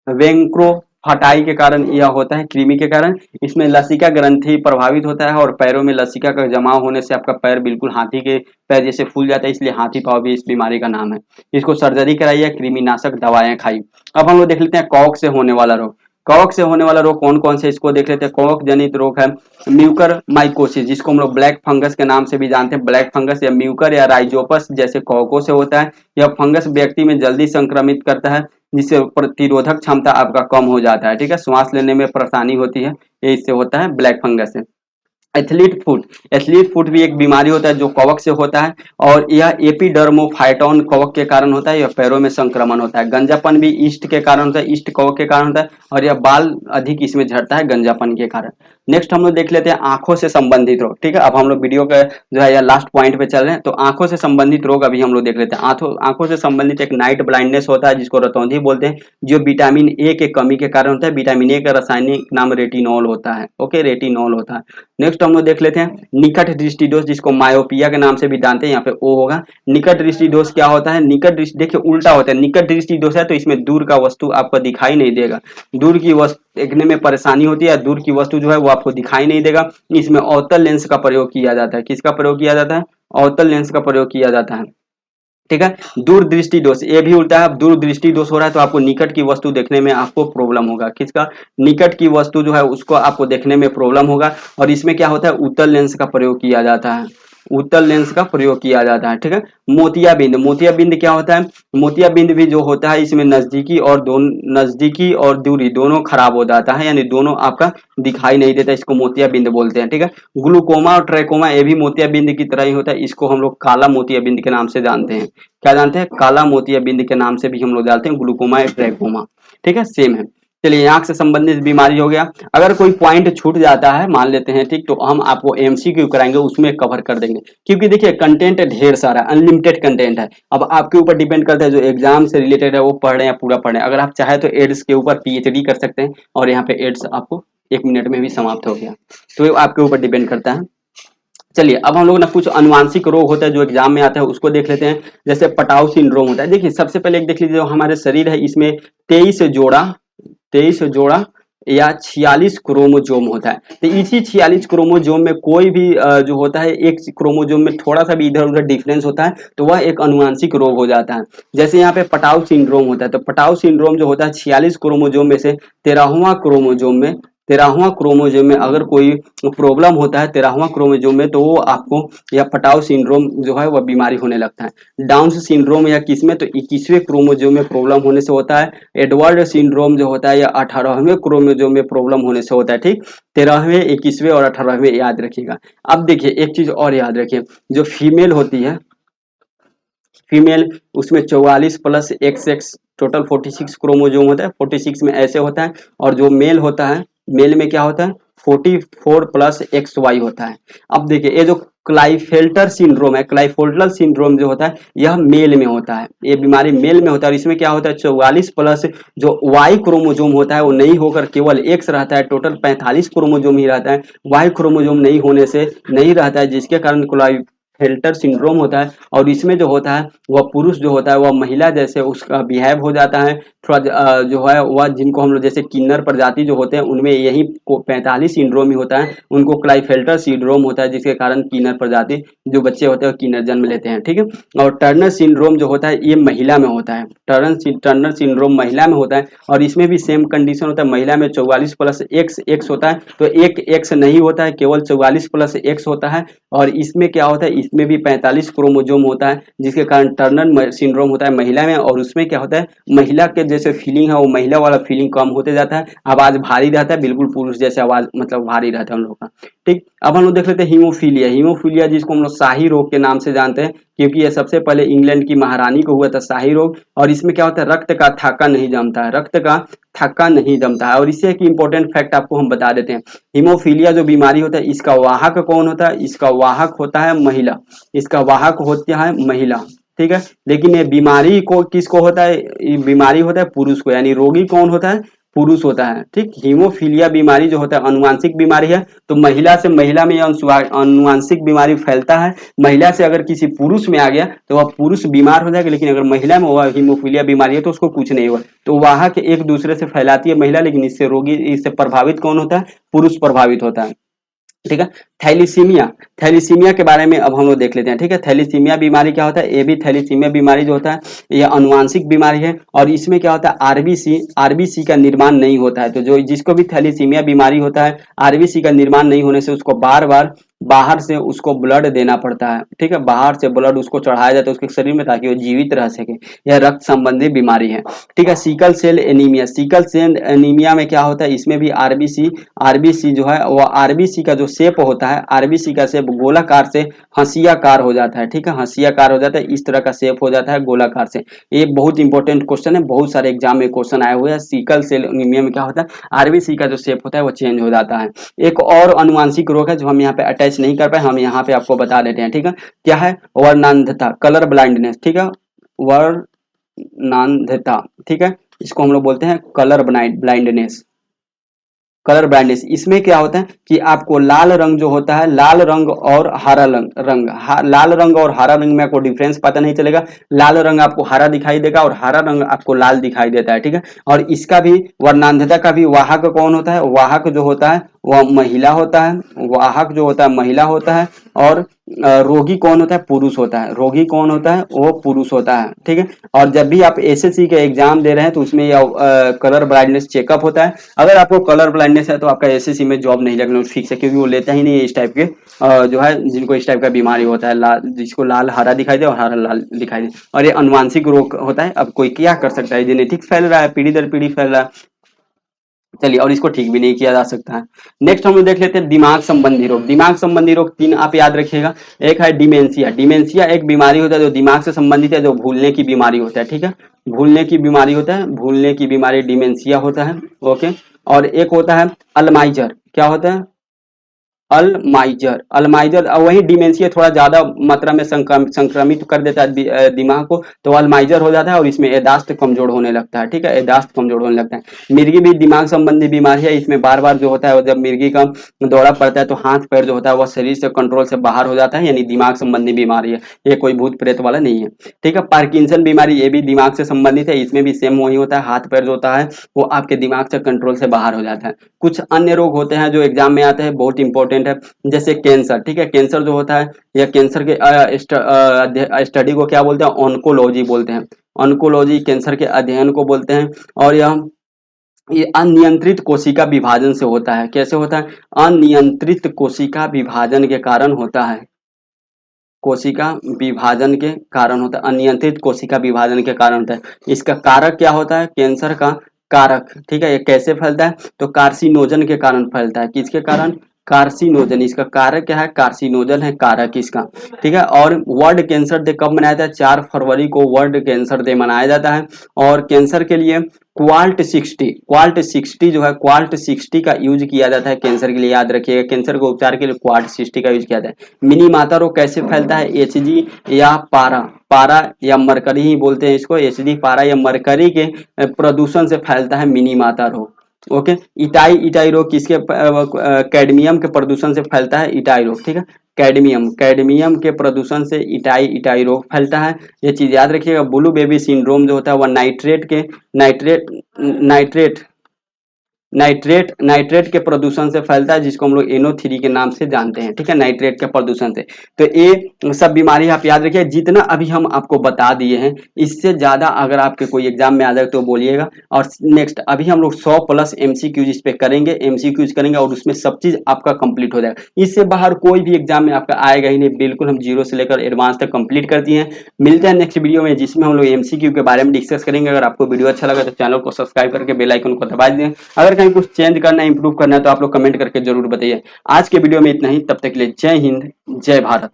वेंक्रोफाटाई के कारण यह होता है, कृमि के कारण। इसमें लसिका ग्रंथि प्रभावित होता है और पैरों में लसिका का जमाव होने से आपका पैर बिल्कुल हाथी के पैर जैसे फूल जाता है, इसलिए हाथी पांव भी इस बीमारी का नाम है। इसको सर्जरी कराई या कृमिनाशक दवाएं खाई। अब हम लोग देख लेते हैं कॉक से होने वाला रोग। कॉक से होने वाला रोग कौन कौन से, इसको देख लेते हैं। कॉक जनित रोग है म्यूकर माइकोसिस, जिसको हम लोग ब्लैक फंगस के नाम से भी जानते हैं। ब्लैक फंगस या म्यूकर या राइजोपस जैसे कॉकों से होता है। यह फंगस व्यक्ति में जल्दी संक्रमित करता है, जिससे प्रतिरोधक क्षमता आपका कम हो जाता है, ठीक है, श्वास लेने में परेशानी होती है, ये इससे होता है ब्लैक फंगस से। एथलीट फुट भी एक बीमारी होता है जो कवक से होता है और यह एपिडर्मोफाइटॉन कवक के कारण होता है, यह पैरों में संक्रमण होता है। गंजापन भी ईस्ट के कारण होता है, ईस्ट कवक के कारण होता है और यह बाल अधिक इसमें झड़ता है गंजापन के कारण। नेक्स्ट हम लोग देख लेते हैं आंखों से संबंधित रोग, ठीक है। अब हम लोग वीडियो का जो है लास्ट पॉइंट पे चल रहे हैं, तो आंखों से संबंधित रोग अभी हम लोग देख लेते हैं। आंखों से संबंधित एक नाइट ब्लाइंडनेस होता है जिसको रतौंधी बोलते हैं, जो विटामिन ए के कमी के कारण होता है। विटामिन ए का रासायनिक नाम रेटिनॉल होता है, ओके, रेटिनॉल होता है। नेक्स्ट हम लोग देख लेते हैं निकट दृष्टि दोष, जिसको मायोपिया के नाम से भी जानते हैं, यहाँ पे ओ होगा। निकट दृष्टि दोष क्या होता है, निकट दृष्टि देखिए उल्टा होता है। निकट दृष्टि दोष है तो इसमें दूर का वस्तु आपको दिखाई नहीं देगा, दूर की वस्तु देखने में परेशानी होती है, दूर की वस्तु जो है वो आपको दिखाई नहीं देगा। इसमें अवतल लेंस का प्रयोग किया जाता है। किसका प्रयोग किया जाता है, अवतल लेंस का प्रयोग किया जाता है, ठीक है। दूरदृष्टि दोष ये भी उल्टा है, दूरदृष्टि दोष हो रहा है तो आपको निकट की वस्तु देखने में आपको प्रॉब्लम होगा। किसका, निकट की वस्तु जो है उसको आपको देखने में प्रॉब्लम होगा। और इसमें क्या होता है, उत्तल लेंस का प्रयोग किया जाता है, उत्तल लेंस का प्रयोग किया जाता है, ठीक है। मोतियाबिंद, मोतियाबिंद क्या होता है, मोतियाबिंद भी जो होता है इसमें नजदीकी और दूरी दोनों खराब हो जाता है, यानी दोनों आपका दिखाई नहीं देता, इसको मोतियाबिंद बोलते हैं, ठीक है। ग्लूकोमा और ट्रैकोमा ये भी मोतियाबिंद की तरह ही होता है, इसको हम लोग काला मोतियाबिंद के नाम से जानते हैं। क्या जानते हैं, काला मोतियाबिंद के नाम से भी हम लोग जानते हैं, ग्लूकोमा या ट्रैकोमा, ठीक है, सेम है। चलिए आंख से संबंधित बीमारी हो गया। अगर कोई पॉइंट छूट जाता है मान लेते हैं, ठीक, तो हम आपको एमसीक्यू कराएंगे, उसमें कवर कर देंगे, क्योंकि देखिए कंटेंट ढेर सारा अनलिमिटेड कंटेंट है। अब आपके ऊपर डिपेंड करता है, जो एग्जाम से रिलेटेड है वो पढ़ रहे हैं पूरा पढ़ रहे हैं। अगर आप चाहे तो एड्स के ऊपर पीएचडी कर सकते हैं और यहाँ पे एड्स आपको 1 मिनट में भी समाप्त हो गया, तो ये आपके ऊपर डिपेंड करता है। चलिए अब हम लोग ना कुछ अनुवांशिक रोग होता है जो एग्जाम में आता है उसको देख लेते हैं। जैसे पटाउ सिंड्रोम होता है। देखिए सबसे पहले एक देख लीजिए, जो हमारे शरीर है इसमें 23 जोड़ा या 46 क्रोमोजोम होता है। तो इसी 46 क्रोमोजोम में कोई भी जो होता है एक क्रोमोजोम में थोड़ा सा भी इधर उधर डिफरेंस होता है तो वह एक अनुवांशिक रोग हो जाता है। जैसे यहाँ पे पटाउ सिंड्रोम होता है, तो पटाउ सिंड्रोम जो होता है 46 क्रोमोजोम में से 13वां क्रोमोजोम में अगर कोई प्रॉब्लम होता है 13वां क्रोमोजोम में, तो वो आपको या पटाउ सिंड्रोम जो है वह बीमारी होने लगता है। डाउन सिंड्रोम या किसमें, तो 21वें क्रोमोजोम में प्रॉब्लम होने से होता है। एडवर्ड सिंड्रोम जो होता है या 18वें क्रोमोजोम में प्रॉब्लम होने से होता है। ठीक, 13वें, 21वें और 18वें याद रखिएगा। अब देखिए एक चीज और याद रखिए, जो फीमेल होती है, फीमेल उसमें 44 plus x x total 46 chromosome होता है। 46 में ऐसे होता है। और जो मेल होता है, मेल में क्या होता है 44 प्लस एक्स वाई होता है। अब देखिए ये जो क्लाइफेल्टर सिंड्रोम है, क्लाइफोल्टर सिंड्रोम जो होता है यह मेल में होता है। ये बीमारी मेल में होता है और इसमें क्या होता है 44 प्लस जो वाई क्रोमोजोम होता है वो नहीं होकर केवल एक्स रहता है। टोटल 45 क्रोमोजोम ही रहता है। वाई क्रोमोजोम नहीं होने से नहीं रहता है, जिसके कारण क्लाइफेल्टर सिंड्रोम होता है। और इसमें जो होता है वह पुरुष जो होता है वह महिला जैसे उसका बिहेव हो जाता है। थोड़ा जो है वह जिनको हम लोग जैसे किन्नर प्रजाति जो होते हैं उनमें यही 45 सिंड्रोम ही होता है, उनको क्लाइफेल्टर सिंड्रोम होता है, जिसके कारण किन्नर प्रजाति जो बच्चे होते हैं वो किन्नर जन्म लेते हैं। ठीक है। और टर्नर सिंड्रोम जो होता है ये महिला में होता है। टर्नर सिंड्रोम महिला में होता है और इसमें भी सेम कंडीशन होता है। महिला में 44 प्लस एक्स एक्स होता है, तो एक एक्स नहीं होता है, केवल 44 प्लस एक्स होता है। और इसमें क्या होता है, इसमें भी 45 क्रोमोजोम होता है, जिसके कारण टर्नर सिंड्रोम होता है महिला में। और उसमें क्या होता है, महिला के जैसे फीलिंग है वो महिला वाला फीलिंग कम होते जाता है, आवाज भारी रहता है, बिल्कुल पुरुष जैसे आवाज मतलब भारी रहता है हम लोग का। ठीक, अब हम लोग देख लेते हैं हीमोफीलिया। हीमोफीलिया जिसको हम लोग शाही रोग के नाम से जानते हैं, क्योंकि यह सबसे पहले इंग्लैंड की महारानी को हुआ था शाही रोग। और इसमें क्या होता है, रक्त का थक्का नहीं जमता है, रक्त का थक्का नहीं जमता है। और इससे एक इंपॉर्टेंट फैक्ट आपको हम बता देते हैं, हीमोफीलिया जो बीमारी होता है इसका वाहक कौन होता है, इसका वाहक होता है महिला। इसका वाहक होता है महिला। ठीक है। लेकिन ये बीमारी को किसको होता है, ये बीमारी होता है पुरुष को, यानी रोगी कौन होता है, पुरुष होता है। ठीक, हीमोफीलिया बीमारी जो होता है अनुवांशिक बीमारी है, तो महिला से महिला में अनुवांशिक बीमारी फैलता है। महिला से अगर किसी पुरुष में आ गया तो वह पुरुष बीमार हो जाएगा, लेकिन अगर महिला में वह हीमोफीलिया बीमारी है तो उसको कुछ नहीं हुआ। तो वाहक एक दूसरे से फैलाती है महिला, लेकिन इससे रोगी, इससे प्रभावित कौन होता है, पुरुष प्रभावित होता है। ठीक है। थैलीसीमिया, थैलीसीमिया के बारे में अब हम लोग देख लेते हैं। ठीक है, थैलीसीमिया बीमारी क्या होता है, ये भी थैलीसीमिया बीमारी जो होता है ये अनुवांशिक बीमारी है। और इसमें क्या होता है, आरबीसी, आरबीसी का निर्माण नहीं होता है। तो जो जिसको भी थैलीसीमिया बीमारी होता है, आरबीसी का निर्माण नहीं होने से उसको बार बार बाहर से उसको ब्लड देना पड़ता है। ठीक है, बाहर से ब्लड उसको चढ़ाया जाता है उसके शरीर में, ताकि वो जीवित रह सके। यह रक्त संबंधी बीमारी है। ठीक है। Sickle cell anaemia, sickle cell anaemia में क्या होता है, इसमें भी आरबीसी, आरबीसी जो है वो आरबीसी का जो शेप होता है, आरबीसी का शेप गोलाकार से हंसियाकार हो जाता है। ठीक है, हंसियाकार हो जाता है, इस तरह का शेप हो जाता है गोलाकार से। ये बहुत इंपॉर्टेंट क्वेश्चन है, बहुत सारे एग्जाम में क्वेश्चन आए हुए हैं। सिकल सेल एनीमिया में क्या होता है, आरबीसी का जो शेप होता है वो चेंज हो जाता है। एक और अनुवांशिक रोग है जो हम यहाँ पे अटैच नहीं कर पाए, हम यहाँ पे आपको बता देते हैं। ठीक है, क्या है, वर्णांधता, कलर ब्लाइंडनेस। ठीक है, वर्णांधता। ठीक है, इसको हम लोग बोलते हैं कलर ब्लाइंडनेस, कलर ब्लाइंडनेस। इसमें क्या होता है कि आपको लाल रंग जो होता है, लाल रंग और हरा लाल रंग और हरा रंग में आपको डिफरेंस पता नहीं चलेगा। लाल रंग आपको हरा दिखाई देगा और हरा रंग आपको लाल दिखाई देता है। ठीक है, और इसका भी वर्णांधता का भी वाहक कौन होता है, वाहक जो होता है वह महिला होता है। वाहक जो होता है महिला होता है। और रोगी कौन होता है, पुरुष होता है। रोगी कौन होता है, वो पुरुष होता है। ठीक है। और जब भी आप एसएससी का एग्जाम दे रहे हैं तो उसमें यह कलर ब्लाइंडनेस चेकअप होता है। अगर आपको कलर ब्लाइंडनेस है तो आपका एसएससी में जॉब नहीं लगना फिक्स है, क्योंकि वो लेता ही नहीं है इस टाइप के जो है जिनको इस टाइप का बीमारी होता है, जिसको लाल हरा दिखाई दे और हरा लाल दिखाई दे। और ये अनुवांशिक रोग होता है। अब कोई क्या कर सकता है, जेनेटिक फैल रहा है, पीढ़ी दर पीढ़ी फैल रहा है। चलिए, और इसको ठीक भी नहीं किया जा सकता है। नेक्स्ट हम लोग देख लेते हैं दिमाग संबंधी रोग। दिमाग संबंधी रोग 3 आप याद रखिएगा। एक है डिमेंशिया। डिमेंशिया एक बीमारी होता है जो दिमाग से संबंधित है, जो भूलने की बीमारी होता है। ठीक है, भूलने की बीमारी होता है, भूलने की बीमारी डिमेंशिया होता है। ओके। और एक होता है अल्जाइमर। क्या होता है, अल्जाइमर। अल्जाइमर वही डिमेंशिया थोड़ा ज्यादा मात्रा में संक्रमित कर देता है दिमाग को, तो अल्जाइमर हो जाता है और इसमें याददाश्त कमजोर होने लगता है। ठीक है, याददाश्त कमजोर होने लगता है। मिर्गी भी दिमाग संबंधी बीमारी है। इसमें बार बार जो होता है, जब मिर्गी का दौरा पड़ता है तो हाथ पैर जो होता है वह शरीर से कंट्रोल से बाहर हो जाता है, यानी दिमाग संबंधी बीमारी है। ये कोई भूत प्रेत वाला नहीं है। ठीक है, पार्किंसन बीमारी ये भी दिमाग से संबंधित है। इसमें भी सेम वही होता है, हाथ पैर जो होता है वो आपके दिमाग से कंट्रोल से बाहर हो जाता है। कुछ अन्य रोग होते हैं जो एग्जाम में आते हैं, बहुत इंपॉर्टेंट है, जैसे कैंसर। ठीक है, कैंसर जो होता है या कैंसर के स्टडी को क्या बोलते हैं, ऑन्कोलॉजी बोलते हैं। ऑन्कोलॉजी कैंसर के अध्ययन को बोलते हैं। और ये अनियंत्रित कोशिका विभाजन से होता है। कैसे होता है, अनियंत्रित कोशिका विभाजन के कारण होता है। कोशिका विभाजन के कारण होता है, अनियंत्रित कोशिका विभाजन के कारण होता है। इसका कारक क्या होता है, कैंसर का कारक। ठीक है, ये कैसे फैलता है, तो कार्सिनोजन के कारण फैलता है। किसके कारण, कार्सिनोजन। इसका कारक क्या है, कार्सिनोजन है कारक इसका। ठीक है, और वर्ल्ड कैंसर डे कब मनाया जाता है, 4 फरवरी को वर्ल्ड कैंसर डे मनाया जाता है। और कैंसर के लिए क्वाल्ट 60 जो है, क्वाल्ट 60 का यूज किया जाता है कैंसर के लिए। याद रखिएगा, कैंसर के उपचार के लिए क्वाल्ट 60 का यूज किया जाता है। मिनी माता रोग कैसे फैलता है, एचजी या पारा या मरकरी ही बोलते हैं इसको, एचडी पारा या मरकरी के प्रदूषण से फैलता है मिनी माता रोग। ओके, इटाई रोग किसके, कैडमियम के प्रदूषण से फैलता है इटाई रोग। ठीक है, कैडमियम के प्रदूषण से इटाई रोग फैलता है। ये चीज याद रखिएगा। ब्लू बेबी सिंड्रोम जो होता है वह नाइट्रेट नाइट्रेट के प्रदूषण से फैलता है, जिसको हम लोग NO3 के नाम से जानते हैं। ठीक है, नाइट्रेट के प्रदूषण से। तो ये सब बीमारी आप याद रखिए। जितना अभी हम आपको बता दिए हैं, इससे ज्यादा अगर आपके कोई एग्जाम में आ जाए तो बोलिएगा। और नेक्स्ट अभी हम लोग 100 प्लस MCQs इस पे करेंगे, MCQs करेंगे और उसमें सब चीज आपका कंप्लीट हो जाएगा। इससे बाहर कोई भी एग्जाम में आपका आएगा ही नहीं, बिल्कुल हम जीरो से लेकर एडवांस तक कंप्लीट कर दिए हैं। मिलते हैं नेक्स्ट वीडियो में, जिसमें हम लोग MCQ के बारे में डिस्कस करेंगे। अगर आपको वीडियो अच्छा लगा तो चैनल को सब्सक्राइब करके बेल आइकन को दबा दें। अगर कहीं कुछ चेंज करना है, इंप्रूव करना है तो आप लोग कमेंट करके जरूर बताइए। आज के वीडियो में इतना ही, तब तक के लिए जय हिंद, जय भारत।